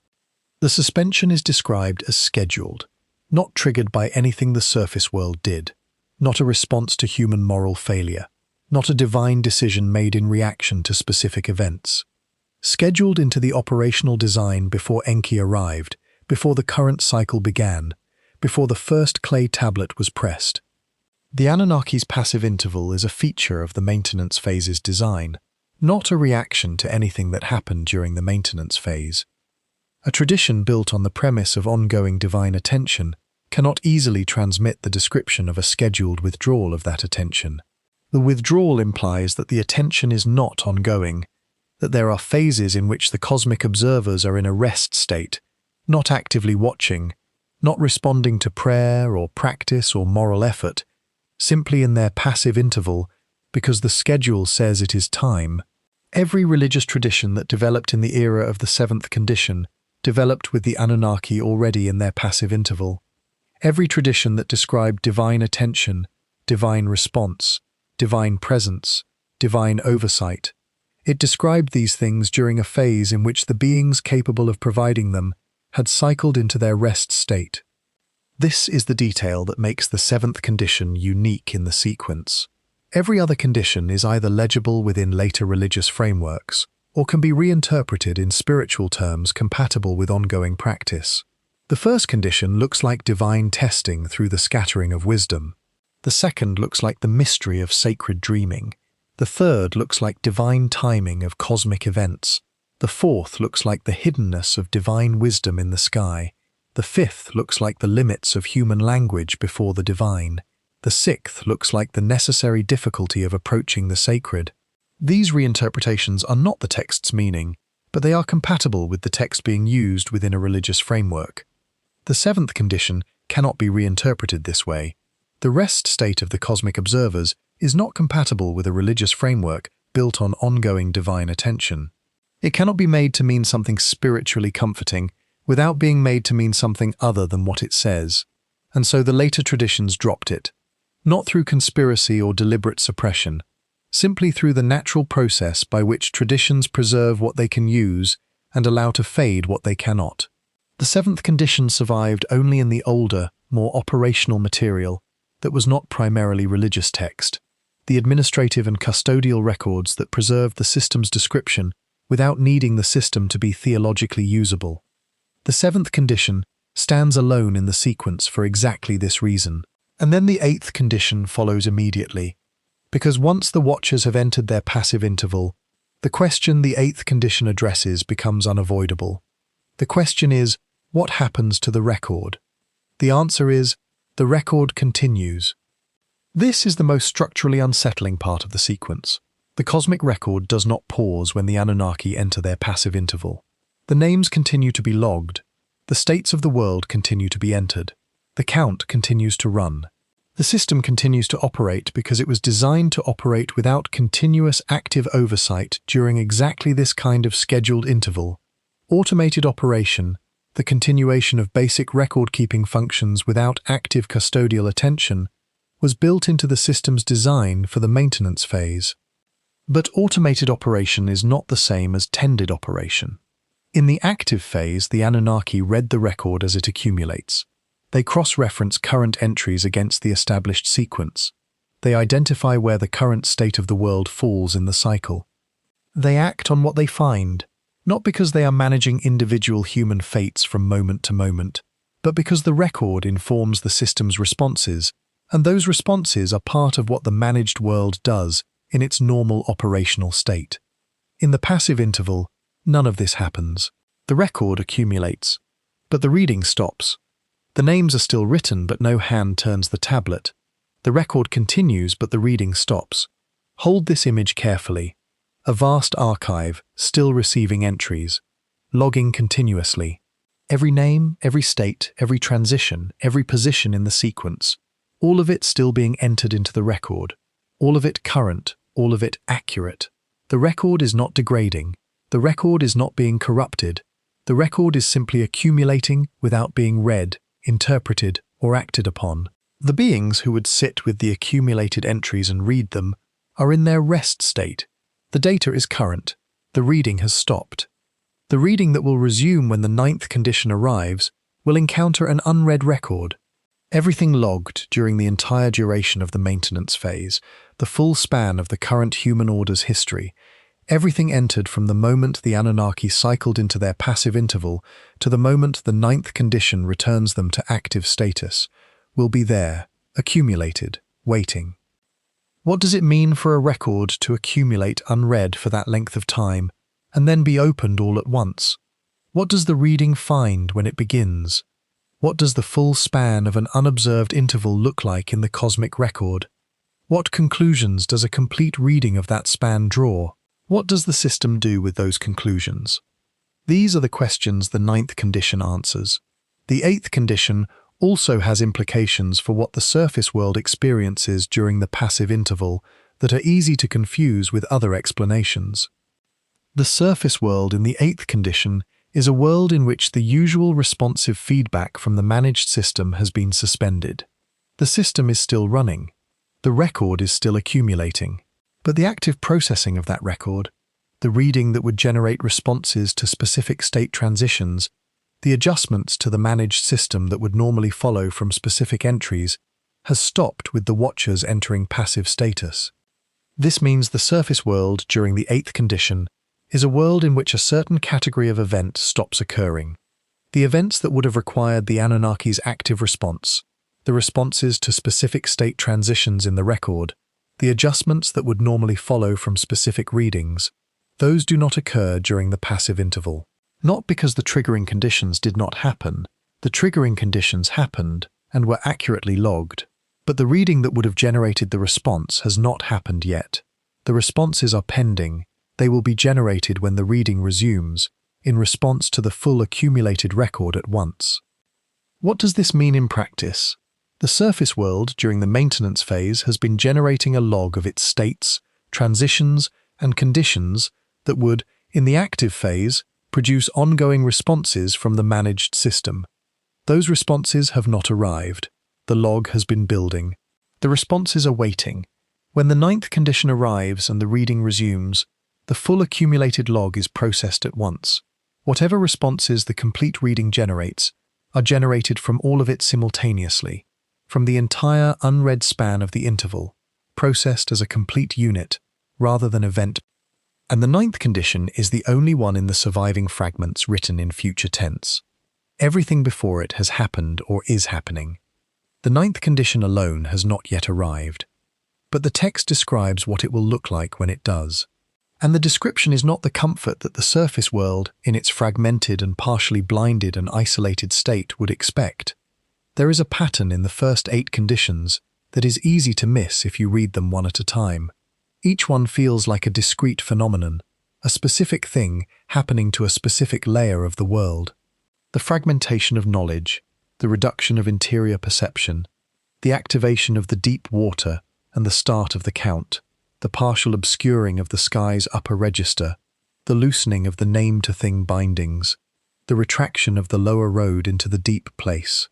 The suspension is described as scheduled, not triggered by anything the surface world did, not a response to human moral failure, not a divine decision made in reaction to specific events. Scheduled into the operational design before Enki arrived, before the current cycle began, before the first clay tablet was pressed. The Anunnaki's passive interval is a feature of the maintenance phase's design, not a reaction to anything that happened during the maintenance phase. A tradition built on the premise of ongoing divine attention cannot easily transmit the description of a scheduled withdrawal of that attention. The withdrawal implies that the attention is not ongoing, that there are phases in which the cosmic observers are in a rest state, not actively watching, not responding to prayer or practice or moral effort, simply in their passive interval because the schedule says it is time. Every religious tradition that developed in the era of the seventh condition developed with the Anunnaki already in their passive interval. Every tradition that described divine attention, divine response, divine presence, divine oversight, it described these things during a phase in which the beings capable of providing them had cycled into their rest state. This is the detail that makes the seventh condition unique in the sequence. Every other condition is either legible within later religious frameworks or can be reinterpreted in spiritual terms compatible with ongoing practice. The first condition looks like divine testing through the scattering of wisdom. The second looks like the mystery of sacred dreaming. The third looks like divine timing of cosmic events. The fourth looks like the hiddenness of divine wisdom in the sky. The fifth looks like the limits of human language before the divine. The sixth looks like the necessary difficulty of approaching the sacred. These reinterpretations are not the text's meaning, but they are compatible with the text being used within a religious framework. The seventh condition cannot be reinterpreted this way. The rest state of the cosmic observers is not compatible with a religious framework built on ongoing divine attention. It cannot be made to mean something spiritually comforting without being made to mean something other than what it says, and so the later traditions dropped it, not through conspiracy or deliberate suppression, simply through the natural process by which traditions preserve what they can use and allow to fade what they cannot. The seventh condition survived only in the older, more operational material that was not primarily religious text, the administrative and custodial records that preserved the system's description without needing the system to be theologically usable. The seventh condition stands alone in the sequence for exactly this reason. And then the eighth condition follows immediately, because once the watchers have entered their passive interval, the question the eighth condition addresses becomes unavoidable. The question is, what happens to the record? The answer is, the record continues. This is the most structurally unsettling part of the sequence. The cosmic record does not pause when the Anunnaki enter their passive interval. The names continue to be logged. The states of the world continue to be entered. The count continues to run. The system continues to operate because it was designed to operate without continuous active oversight during exactly this kind of scheduled interval. Automated operation, the continuation of basic record-keeping functions without active custodial attention, was built into the system's design for the maintenance phase. But automated operation is not the same as tended operation. In the active phase, the Anunnaki read the record as it accumulates. They cross-reference current entries against the established sequence. They identify where the current state of the world falls in the cycle. They act on what they find, not because they are managing individual human fates from moment to moment, but because the record informs the system's responses, and those responses are part of what the managed world does in its normal operational state. In the passive interval, none of this happens. The record accumulates, but the reading stops. The names are still written, but no hand turns the tablet. The record continues, but the reading stops. Hold this image carefully. A vast archive, still receiving entries, logging continuously. Every name, every state, every transition, every position in the sequence, all of it still being entered into the record. All of it current, all of it accurate. The record is not degrading. The record is not being corrupted. The record is simply accumulating without being read, interpreted, or acted upon. The beings who would sit with the accumulated entries and read them are in their rest state. The data is current. The reading has stopped. The reading that will resume when the 9th condition arrives will encounter an unread record. Everything logged during the entire duration of the maintenance phase, the full span of the current human order's history, everything entered from the moment the Anunnaki cycled into their passive interval to the moment the 9th condition returns them to active status, will be there, accumulated, waiting. What does it mean for a record to accumulate unread for that length of time and then be opened all at once? What does the reading find when it begins? What does the full span of an unobserved interval look like in the cosmic record? What conclusions does a complete reading of that span draw? What does the system do with those conclusions? These are the questions the 9th condition answers. The 8th condition also has implications for what the surface world experiences during the passive interval that are easy to confuse with other explanations. The surface world in the 8th condition is a world in which the usual responsive feedback from the managed system has been suspended. The system is still running. The record is still accumulating. But the active processing of that record, the reading that would generate responses to specific state transitions, the adjustments to the managed system that would normally follow from specific entries, has stopped with the watchers entering passive status. This means the surface world during the 8th condition is a world in which a certain category of event stops occurring. The events that would have required the Anunnaki's active response, the responses to specific state transitions in the record, the adjustments that would normally follow from specific readings, those do not occur during the passive interval. Not because the triggering conditions did not happen. The triggering conditions happened and were accurately logged. But the reading that would have generated the response has not happened yet. The responses are pending. They will be generated when the reading resumes, in response to the full accumulated record at once. What does this mean in practice? The surface world during the maintenance phase has been generating a log of its states, transitions, and conditions that would, in the active phase, produce ongoing responses from the managed system. Those responses have not arrived. The log has been building. The responses are waiting. When the 9th condition arrives and the reading resumes, the full accumulated log is processed at once. Whatever responses the complete reading generates are generated from all of it simultaneously, from the entire unread span of the interval, processed as a complete unit rather than event. And the 9th condition is the only one in the surviving fragments written in future tense. Everything before it has happened or is happening. The 9th condition alone has not yet arrived, but the text describes what it will look like when it does. And the description is not the comfort that the surface world, in its fragmented and partially blinded and isolated state, would expect. There is a pattern in the first 8 conditions that is easy to miss if you read them one at a time. Each one feels like a discrete phenomenon, a specific thing happening to a specific layer of the world. The fragmentation of knowledge, the reduction of interior perception, the activation of the deep water and the start of the count, the partial obscuring of the sky's upper register, the loosening of the name-to-thing bindings, the retraction of the lower road into the deep place.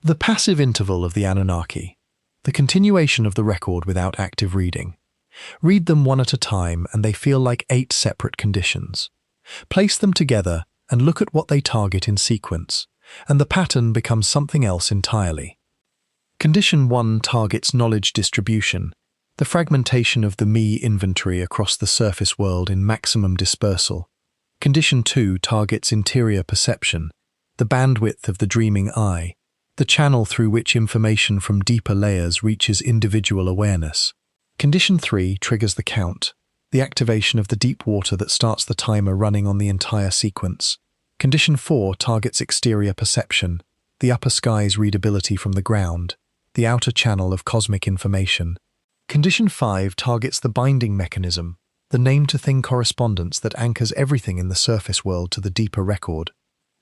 The passive interval of the Anunnaki, the continuation of the record without active reading. Read them one at a time and they feel like 8 separate conditions. Place them together and look at what they target in sequence, and the pattern becomes something else entirely. Condition 1 targets knowledge distribution. The fragmentation of the Me inventory across the surface world in maximum dispersal. Condition 2 targets interior perception, the bandwidth of the dreaming eye, the channel through which information from deeper layers reaches individual awareness. Condition 3 triggers the count, the activation of the deep water that starts the timer running on the entire sequence. Condition 4 targets exterior perception, the upper sky's readability from the ground, the outer channel of cosmic information. Condition 5 targets the binding mechanism, the name-to-thing correspondence that anchors everything in the surface world to the deeper record.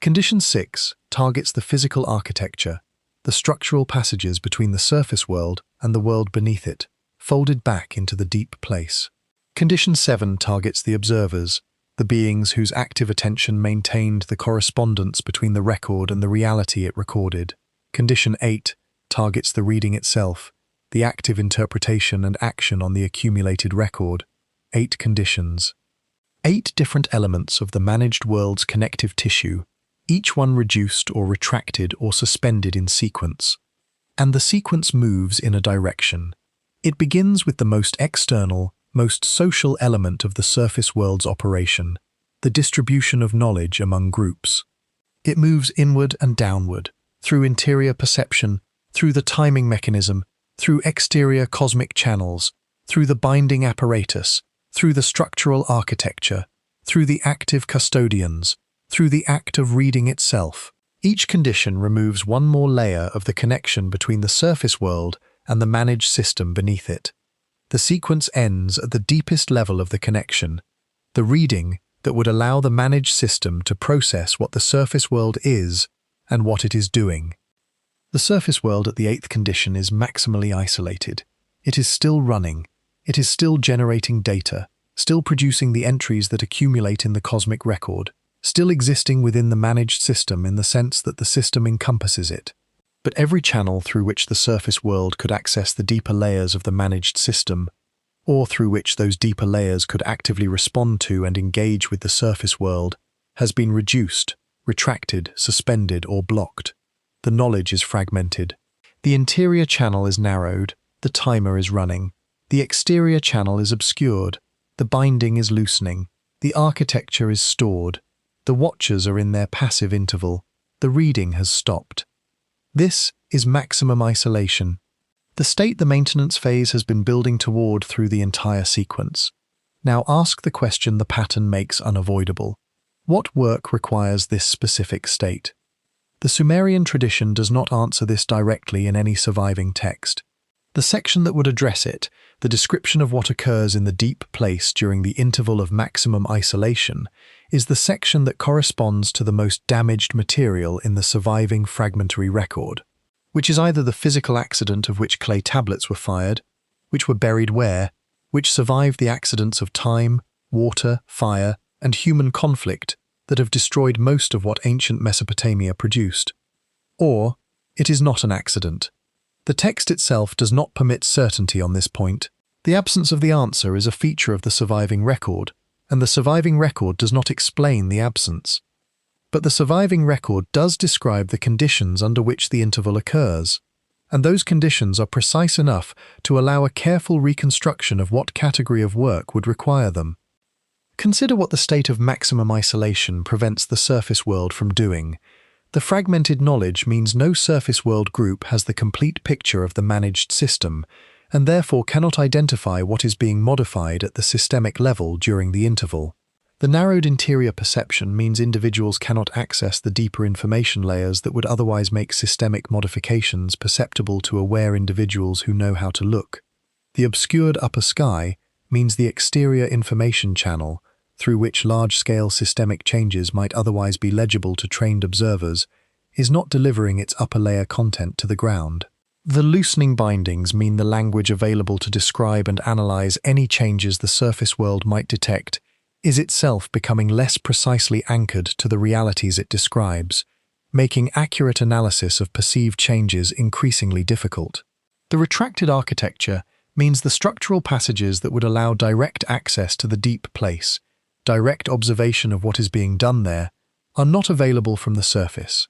Condition 6 targets the physical architecture, the structural passages between the surface world and the world beneath it, folded back into the deep place. Condition 7 targets the observers, the beings whose active attention maintained the correspondence between the record and the reality it recorded. Condition 8 targets the reading itself, the active interpretation and action on the accumulated record. 8 conditions. 8 different elements of the managed world's connective tissue, each one reduced or retracted or suspended in sequence. And the sequence moves in a direction. It begins with the most external, most social element of the surface world's operation, the distribution of knowledge among groups. It moves inward and downward, through interior perception, through the timing mechanism, through exterior cosmic channels, through the binding apparatus, through the structural architecture, through the active custodians, through the act of reading itself. Each condition removes one more layer of the connection between the surface world and the managed system beneath it. The sequence ends at the deepest level of the connection, the reading that would allow the managed system to process what the surface world is and what it is doing. The surface world at the 8th condition is maximally isolated. It is still running. It is still generating data, still producing the entries that accumulate in the cosmic record, still existing within the managed system in the sense that the system encompasses it. But every channel through which the surface world could access the deeper layers of the managed system, or through which those deeper layers could actively respond to and engage with the surface world, has been reduced, retracted, suspended, or blocked. The knowledge is fragmented. The interior channel is narrowed, the timer is running. The exterior channel is obscured, the binding is loosening, the architecture is stored, the watchers are in their passive interval, the reading has stopped. This is maximum isolation, the state the maintenance phase has been building toward through the entire sequence. Now ask the question the pattern makes unavoidable. What work requires this specific state? The Sumerian tradition does not answer this directly in any surviving text. The section that would address it, the description of what occurs in the deep place during the interval of maximum isolation, is the section that corresponds to the most damaged material in the surviving fragmentary record, which is either the physical accident of which clay tablets were fired, which were buried where, which survived the accidents of time, water, fire, and human conflict that have destroyed most of what ancient Mesopotamia produced. Or, it is not an accident. The text itself does not permit certainty on this point. The absence of the answer is a feature of the surviving record, and the surviving record does not explain the absence. But the surviving record does describe the conditions under which the interval occurs, and those conditions are precise enough to allow a careful reconstruction of what category of work would require them. Consider what the state of maximum isolation prevents the surface world from doing. The fragmented knowledge means no surface world group has the complete picture of the managed system, and therefore cannot identify what is being modified at the systemic level during the interval. The narrowed interior perception means individuals cannot access the deeper information layers that would otherwise make systemic modifications perceptible to aware individuals who know how to look. The obscured upper sky means the exterior information channel, through which large-scale systemic changes might otherwise be legible to trained observers, is not delivering its upper layer content to the ground. The loosening bindings mean the language available to describe and analyze any changes the surface world might detect is itself becoming less precisely anchored to the realities it describes, making accurate analysis of perceived changes increasingly difficult. The retracted architecture means the structural passages that would allow direct access to the deep place, direct observation of what is being done there, are not available from the surface.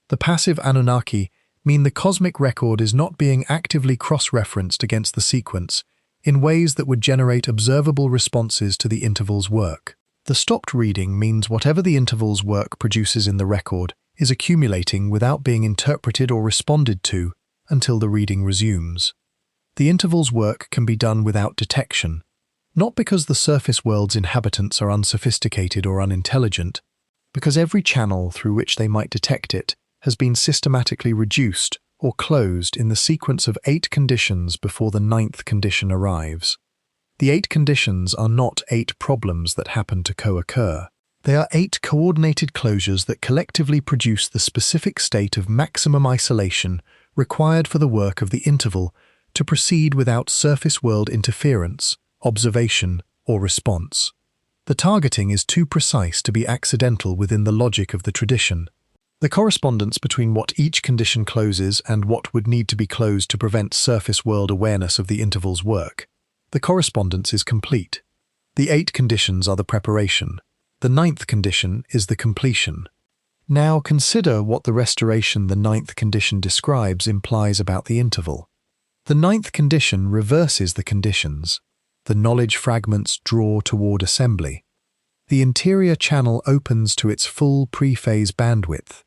The passive Anunnaki mean the cosmic record is not being actively cross-referenced against the sequence, in ways that would generate observable responses to the interval's work. The stopped reading means whatever the interval's work produces in the record is accumulating without being interpreted or responded to until the reading resumes. The interval's work can be done without detection, not because the surface world's inhabitants are unsophisticated or unintelligent, because every channel through which they might detect it has been systematically reduced or closed in the sequence of 8 conditions before the 9th condition arrives. The 8 conditions are not 8 problems that happen to co-occur. They are 8 coordinated closures that collectively produce the specific state of maximum isolation required for the work of the interval to proceed without surface world interference, observation, or response. The targeting is too precise to be accidental within the logic of the tradition. The correspondence between what each condition closes and what would need to be closed to prevent surface world awareness of the interval's work. The correspondence is complete. The 8 conditions are the preparation. The 9th condition is the completion. Now consider what the restoration the 9th condition describes implies about the interval. The 9th condition reverses the conditions. The knowledge fragments draw toward assembly. The interior channel opens to its full pre-phase bandwidth.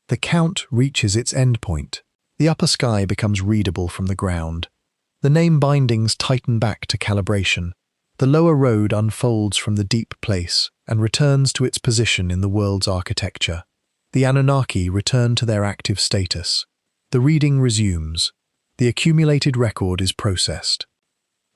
The count reaches its endpoint. The upper sky becomes readable from the ground. The name bindings tighten back to calibration. The lower road unfolds from the deep place and returns to its position in the world's architecture. The Anunnaki return to their active status. The reading resumes. The accumulated record is processed.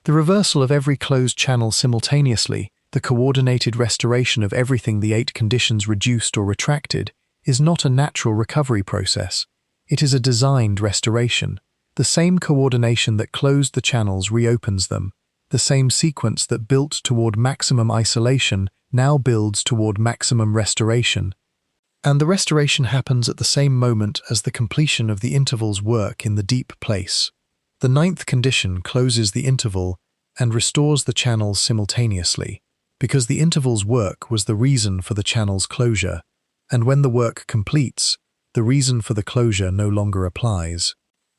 The reversal of every closed channel simultaneously, the coordinated restoration of everything the 8 conditions reduced or retracted, is not a natural recovery process. It is a designed restoration. The same coordination that closed the channels reopens them. The same sequence that built toward maximum isolation now builds toward maximum restoration. And the restoration happens at the same moment as the completion of the interval's work in the deep place. The 9th condition closes the interval and restores the channels simultaneously, because the interval's work was the reason for the channel's closure, and when the work completes, the reason for the closure no longer applies.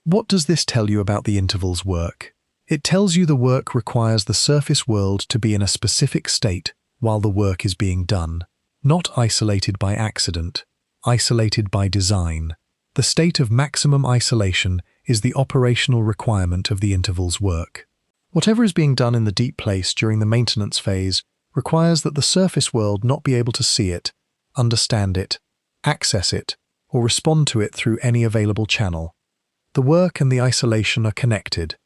What does this tell you about the interval's work? It tells you the work requires the surface world to be in a specific state while the work is being done, not isolated by accident, isolated by design. The state of maximum isolation is the operational requirement of the interval's work. Whatever is being done in the deep place during the maintenance phase requires that the surface world not be able to see it, understand it, access it, or respond to it through any available channel. The work and the isolation are connected.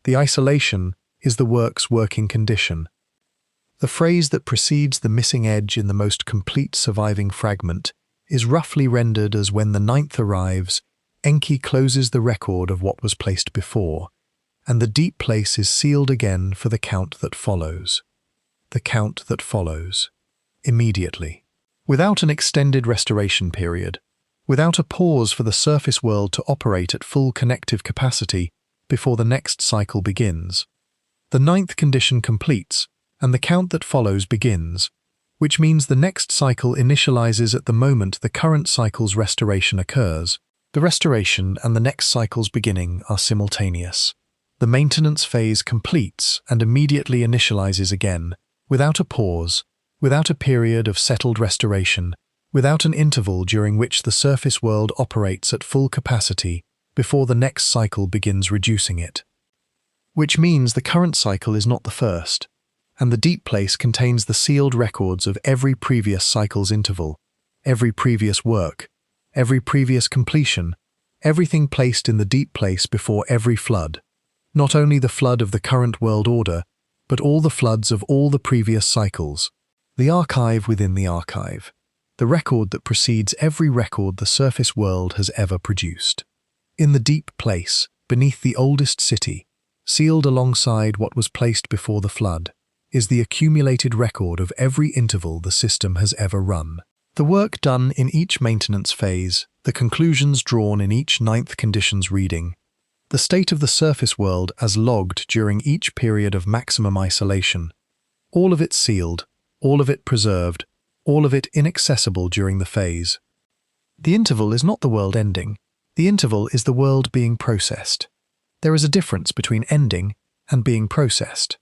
The isolation is the work's working condition. The phrase that precedes the missing edge in the most complete surviving fragment is roughly rendered as when the 9th arrives, Enki closes the record of what was placed before, and the deep place is sealed again for the count that follows. The count that follows. Immediately. Without an extended restoration period, without a pause for the surface world to operate at full connective capacity before the next cycle begins. The 9th condition completes, and the count that follows begins, which means the next cycle initializes at the moment the current cycle's restoration occurs. The restoration and the next cycle's beginning are simultaneous. The maintenance phase completes and immediately initializes again, without a pause, without a period of settled restoration, without an interval during which the surface world operates at full capacity before the next cycle begins reducing it. Which means the current cycle is not the first, and the deep place contains the sealed records of every previous cycle's interval, every previous work, every previous completion, everything placed in the deep place before every flood. Not only the flood of the current world order, but all the floods of all the previous cycles. The archive within the archive. The record that precedes every record the surface world has ever produced. In the deep place, beneath the oldest city, sealed alongside what was placed before the flood, is the accumulated record of every interval the system has ever run. The work done in each maintenance phase, the conclusions drawn in each 9th condition's reading, the state of the surface world as logged during each period of maximum isolation, all of it sealed, all of it preserved, all of it inaccessible during the phase. The interval is not the world ending. The interval is the world being processed. There is a difference between ending and being processed,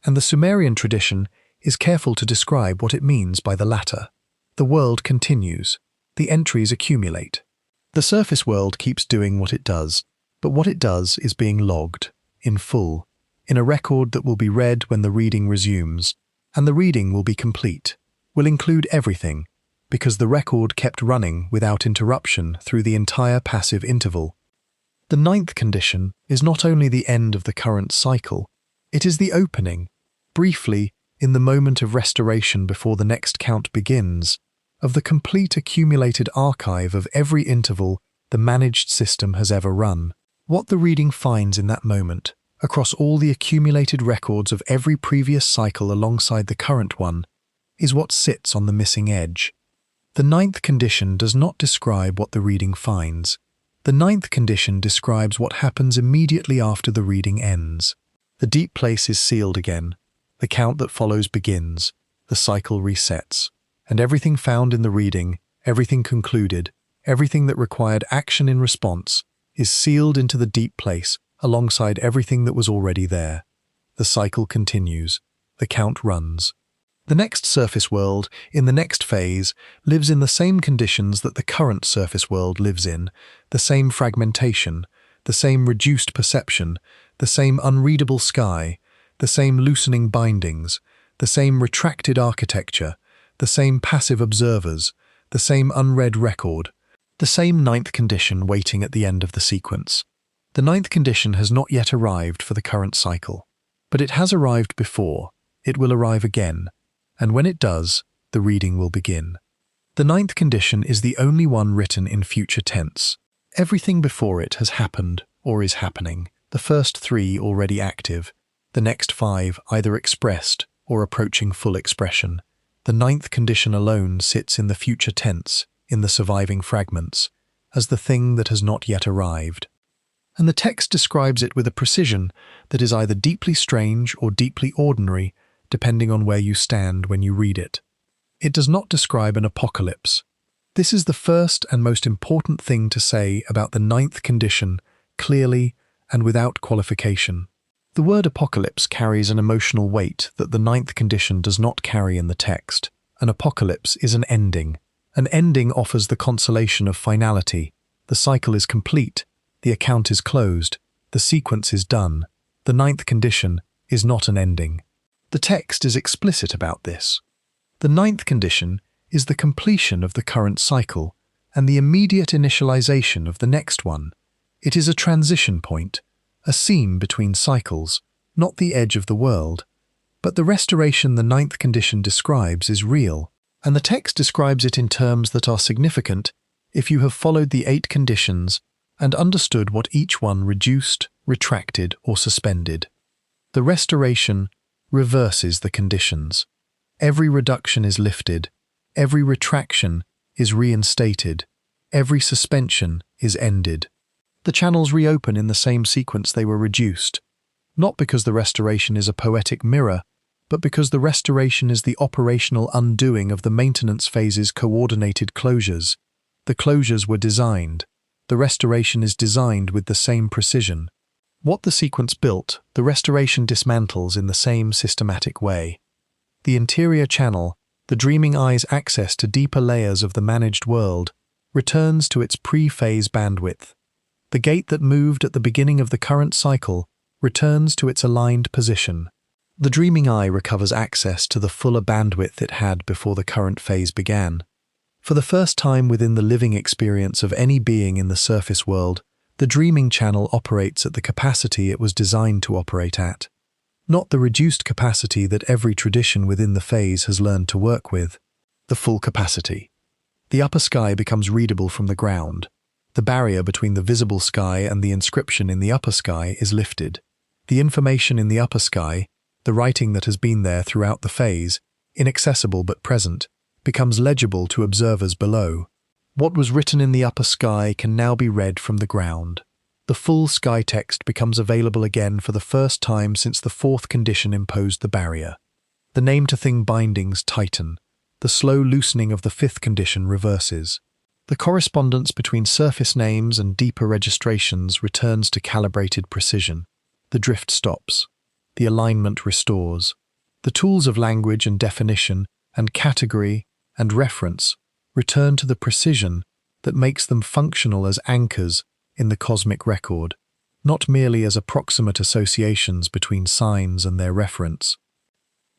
and the Sumerian tradition is careful to describe what it means by the latter. The world continues. The entries accumulate. The surface world keeps doing what it does, but what it does is being logged, in full, in a record that will be read when the reading resumes, and the reading will be complete, will include everything, because the record kept running without interruption through the entire passive interval. The ninth condition is not only the end of the current cycle, it is the opening, briefly, in the moment of restoration before the next count begins, of the complete accumulated archive of every interval the managed system has ever run. What the reading finds in that moment, across all the accumulated records of every previous cycle alongside the current one, is what sits on the missing edge. The ninth condition does not describe what the reading finds. The ninth condition describes what happens immediately after the reading ends. The deep place is sealed again. The count that follows begins. The cycle resets. And everything found in the reading, everything concluded, everything that required action in response, is sealed into the deep place alongside everything that was already there. The cycle continues. The count runs. The next surface world, in the next phase, lives in the same conditions that the current surface world lives in, the same fragmentation, the same reduced perception, the same unreadable sky, the same loosening bindings, the same retracted architecture, the same passive observers, the same unread record, the same ninth condition waiting at the end of the sequence. The ninth condition has not yet arrived for the current cycle, but it has arrived before, it will arrive again, and when it does, the reading will begin. The ninth condition is the only one written in future tense. Everything before it has happened or is happening, the first three already active, the next five either expressed or approaching full expression. The ninth condition alone sits in the future tense, in the surviving fragments, as the thing that has not yet arrived. And the text describes it with a precision that is either deeply strange or deeply ordinary, depending on where you stand when you read it. It does not describe an apocalypse. This is the first and most important thing to say about the ninth condition, clearly and without qualification. The word apocalypse carries an emotional weight that the ninth condition does not carry in the text. An apocalypse is an ending. An ending offers the consolation of finality. The cycle is complete. The account is closed. The sequence is done. The ninth condition is not an ending. The text is explicit about this. The ninth condition is the completion of the current cycle and the immediate initialization of the next one. It is a transition point, a seam between cycles, not the edge of the world. But the restoration the ninth condition describes is real, and the text describes it in terms that are significant if you have followed the 8 conditions and understood what each one reduced, retracted, or suspended. The restoration reverses the conditions. Every reduction is lifted, every retraction is reinstated, every suspension is ended. The channels reopen in the same sequence they were reduced, not because the restoration is a poetic mirror, but because the restoration is the operational undoing of the maintenance phase's coordinated closures. The closures were designed. The restoration is designed with the same precision. What the sequence built, the restoration dismantles in the same systematic way. The interior channel, the dreaming eye's access to deeper layers of the managed world, returns to its pre-phase bandwidth. The gate that moved at the beginning of the current cycle returns to its aligned position. The dreaming eye recovers access to the fuller bandwidth it had before the current phase began. For the first time within the living experience of any being in the surface world, the dreaming channel operates at the capacity it was designed to operate at, not the reduced capacity that every tradition within the phase has learned to work with, the full capacity. The upper sky becomes readable from the ground. The barrier between the visible sky and the inscription in the upper sky is lifted. The information in the upper sky, the writing that has been there throughout the phase, inaccessible but present, becomes legible to observers below. What was written in the upper sky can now be read from the ground. The full sky text becomes available again for the first time since the 4th condition imposed the barrier. The name-to-thing bindings tighten. The slow loosening of the 5th condition reverses. The correspondence between surface names and deeper registrations returns to calibrated precision. The drift stops. the alignment restores. The tools of language and definition and category and reference return to the precision that makes them functional as anchors in the cosmic record, not merely as approximate associations between signs and their reference.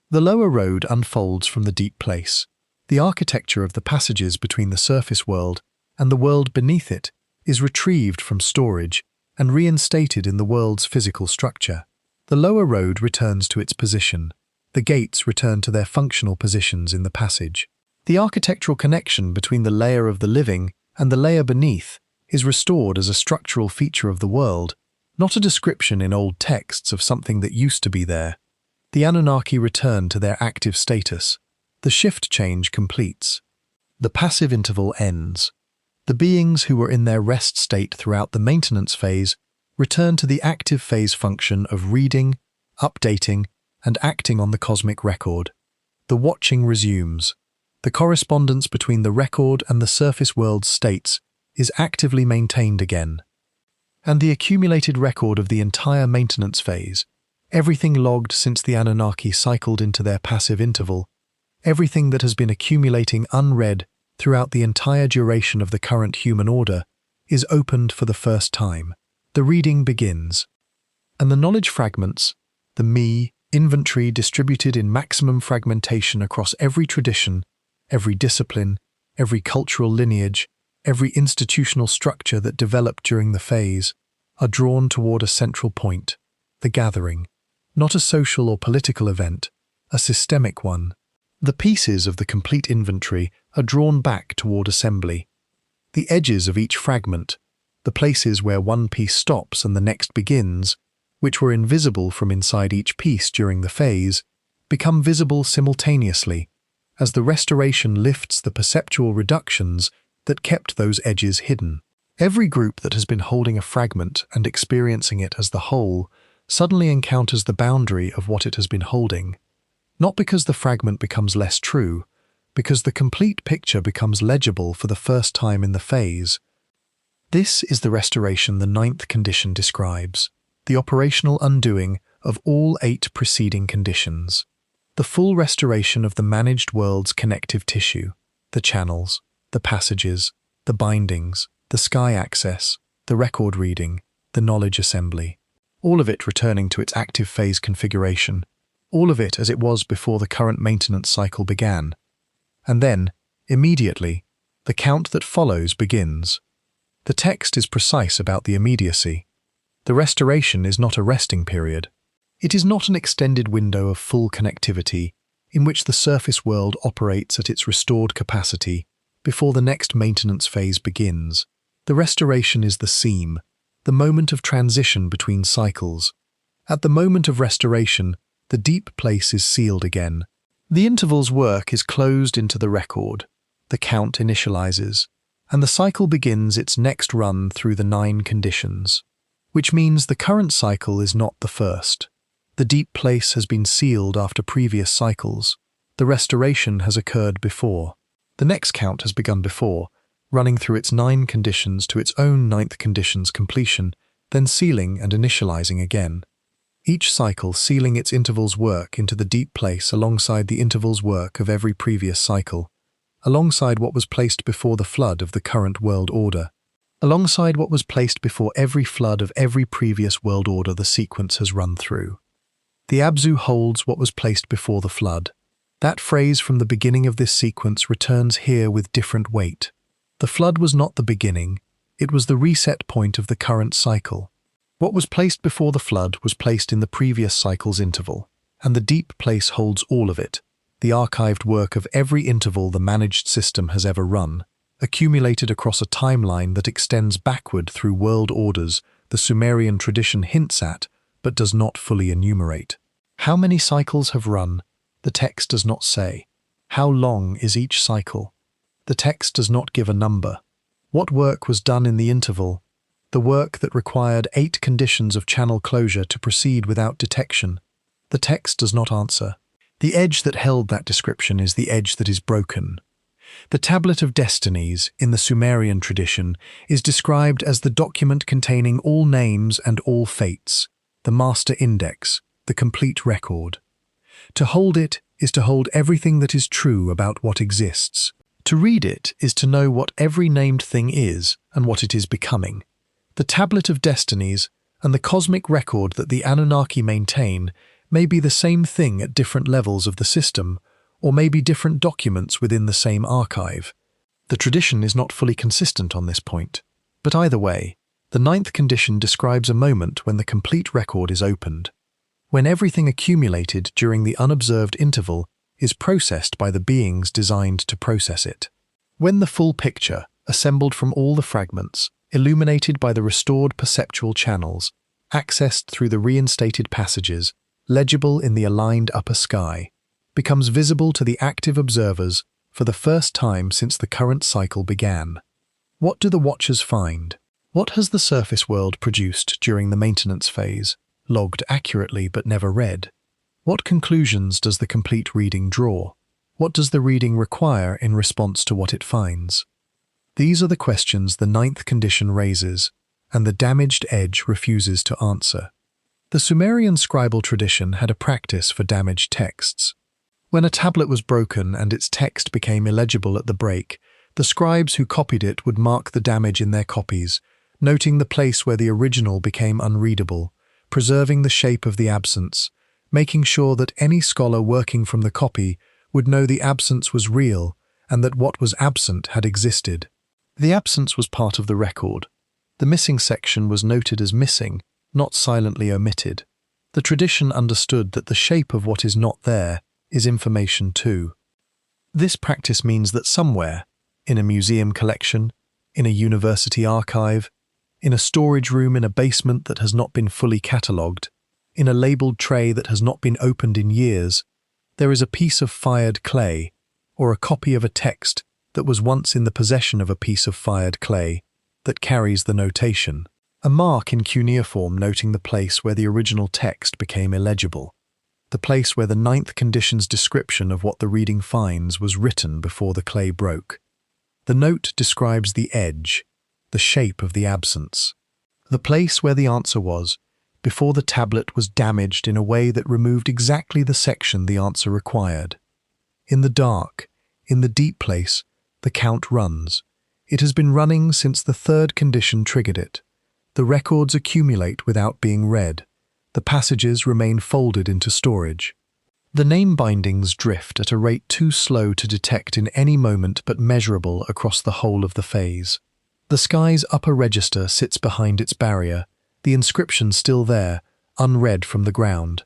The lower road unfolds from the deep place. The architecture of the passages between the surface world and the world beneath it is retrieved from storage and reinstated in the world's physical structure. The lower road returns to its position. The gates return to their functional positions in the passage. The architectural connection between the layer of the living and the layer beneath is restored as a structural feature of the world, not a description in old texts of something that used to be there. The Anunnaki return to their active status. The shift change completes. The passive interval ends. The beings who were in their rest state throughout the maintenance phase return to the active phase function of reading, updating, and acting on the cosmic record. The watching resumes. The correspondence between the record and the surface world's states is actively maintained again. And the accumulated record of the entire maintenance phase, everything logged since the Anunnaki cycled into their passive interval, everything that has been accumulating unread throughout the entire duration of the current human order, is opened for the first time. The reading begins. And the knowledge fragments, the me, inventory distributed in maximum fragmentation across every tradition, every discipline, every cultural lineage, every institutional structure that developed during the phase, are drawn toward a central point, the gathering, not a social or political event, a systemic one. The pieces of the complete inventory are drawn back toward assembly. The edges of each fragment, the places where one piece stops and the next begins, which were invisible from inside each piece during the phase, become visible simultaneously as the restoration lifts the perceptual reductions that kept those edges hidden. Every group that has been holding a fragment and experiencing it as the whole suddenly encounters the boundary of what it has been holding, not because the fragment becomes less true, because the complete picture becomes legible for the first time in the phase. This is the restoration the ninth condition describes, the operational undoing of all 8 preceding conditions, the full restoration of the managed world's connective tissue, the channels, the passages, the bindings, the sky access, the record reading, the knowledge assembly, all of it returning to its active phase configuration, all of it as it was before the current maintenance cycle began. And then, immediately, the count that follows begins. The text is precise about the immediacy. The restoration is not a resting period. It is not an extended window of full connectivity in which the surface world operates at its restored capacity before the next maintenance phase begins. The restoration is the seam, the moment of transition between cycles. At the moment of restoration, the deep place is sealed again. The interval's work is closed into the record. The count initializes, and the cycle begins its next run through the 9 conditions, which means the current cycle is not the first. The deep place has been sealed after previous cycles. The restoration has occurred before. The next count has begun before, running through its 9 conditions to its own 9th condition's completion, then sealing and initializing again. Each cycle sealing its interval's work into the deep place alongside the interval's work of every previous cycle, alongside what was placed before the flood of the current world order, alongside what was placed before every flood of every previous world order the sequence has run through. The Abzu holds what was placed before the flood. That phrase from the beginning of this sequence returns here with different weight. The flood was not the beginning, it was the reset point of the current cycle. What was placed before the flood was placed in the previous cycle's interval, and the deep place holds all of it, the archived work of every interval the managed system has ever run, accumulated across a timeline that extends backward through world orders the Sumerian tradition hints at, but does not fully enumerate. How many cycles have run? The text does not say. How long is each cycle? The text does not give a number. What work was done in the interval? The work that required 8 conditions of channel closure to proceed without detection. The text does not answer. The edge that held that description is the edge that is broken. The Tablet of Destinies, in the Sumerian tradition, is described as the document containing all names and all fates, the master index, the complete record. To hold it is to hold everything that is true about what exists. To read it is to know what every named thing is and what it is becoming. The tablet of destinies and the cosmic record that the Anunnaki maintain may be the same thing at different levels of the system, or may be different documents within the same archive. The tradition is not fully consistent on this point, but either way, the ninth condition describes a moment when the complete record is opened, when everything accumulated during the unobserved interval is processed by the beings designed to process it. When the full picture, assembled from all the fragments, illuminated by the restored perceptual channels, accessed through the reinstated passages, legible in the aligned upper sky, becomes visible to the active observers for the first time since the current cycle began. What do the watchers find? What has the surface world produced during the maintenance phase, logged accurately but never read? What conclusions does the complete reading draw? What does the reading require in response to what it finds? These are the questions the ninth condition raises, and the damaged edge refuses to answer. The Sumerian scribal tradition had a practice for damaged texts. When a tablet was broken and its text became illegible at the break, the scribes who copied it would mark the damage in their copies, noting the place where the original became unreadable, preserving the shape of the absence, making sure that any scholar working from the copy would know the absence was real and that what was absent had existed. The absence was part of the record. The missing section was noted as missing, not silently omitted. The tradition understood that the shape of what is not there is information too. This practice means that somewhere, in a museum collection, in a university archive, in a storage room in a basement that has not been fully catalogued, in a labelled tray that has not been opened in years, there is a piece of fired clay, or a copy of a text that was once in the possession of a piece of fired clay, that carries the notation, a mark in cuneiform noting the place where the original text became illegible, the place where the ninth condition's description of what the reading finds was written before the clay broke. The note describes the edge, the shape of the absence, the place where the answer was, before the tablet was damaged in a way that removed exactly the section the answer required. In the dark, in the deep place, the count runs. It has been running since the third condition triggered it. The records accumulate without being read. The passages remain folded into storage. The name bindings drift at a rate too slow to detect in any moment but measurable across the whole of the phase. The sky's upper register sits behind its barrier, the inscription still there, unread from the ground.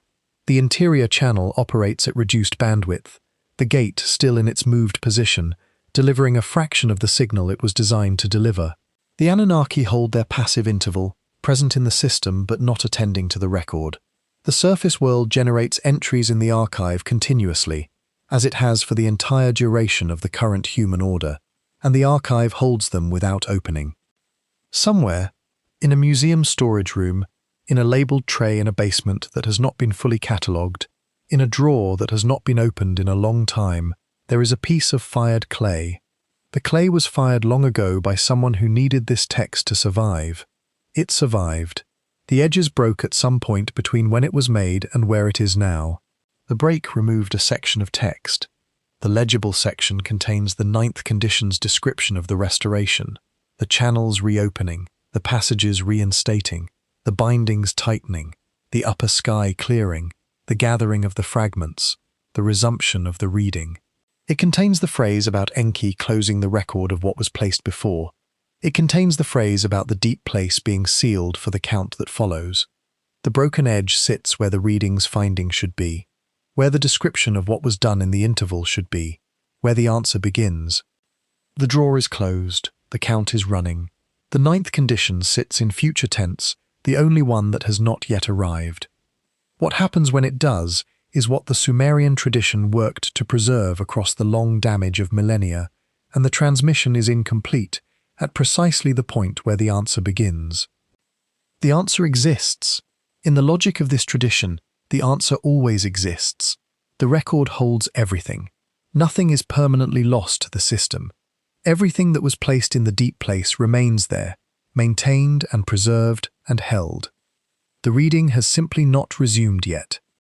The interior channel operates at reduced bandwidth, the gate still in its moved position, delivering a fraction of the signal it was designed to deliver. The Anunnaki hold their passive interval, present in the system but not attending to the record. The surface world generates entries in the archive continuously, as it has for the entire duration of the current human order, and the archive holds them without opening. Somewhere, in a museum storage room, in a labelled tray in a basement that has not been fully catalogued, in a drawer that has not been opened in a long time, there is a piece of fired clay. The clay was fired long ago by someone who needed this text to survive. It survived. The edges broke at some point between when it was made and where it is now. The break removed a section of text. The legible section contains the ninth condition's description of the restoration, the channels reopening, the passages reinstating, the bindings tightening, the upper sky clearing, the gathering of the fragments, the resumption of the reading. It contains the phrase about Enki closing the record of what was placed before. It contains the phrase about the deep place being sealed for the count that follows. The broken edge sits where the reading's finding should be, where the description of what was done in the interval should be, where the answer begins. The drawer is closed, the count is running. The ninth condition sits in future tense, the only one that has not yet arrived. What happens when it does is what the Sumerian tradition worked to preserve across the long damage of millennia, and the transmission is incomplete at precisely the point where the answer begins. The answer exists. In the logic of this tradition, the answer always exists. The record holds everything. Nothing is permanently lost to the system. Everything that was placed in the deep place remains there, maintained and preserved and held. The reading has simply not resumed yet.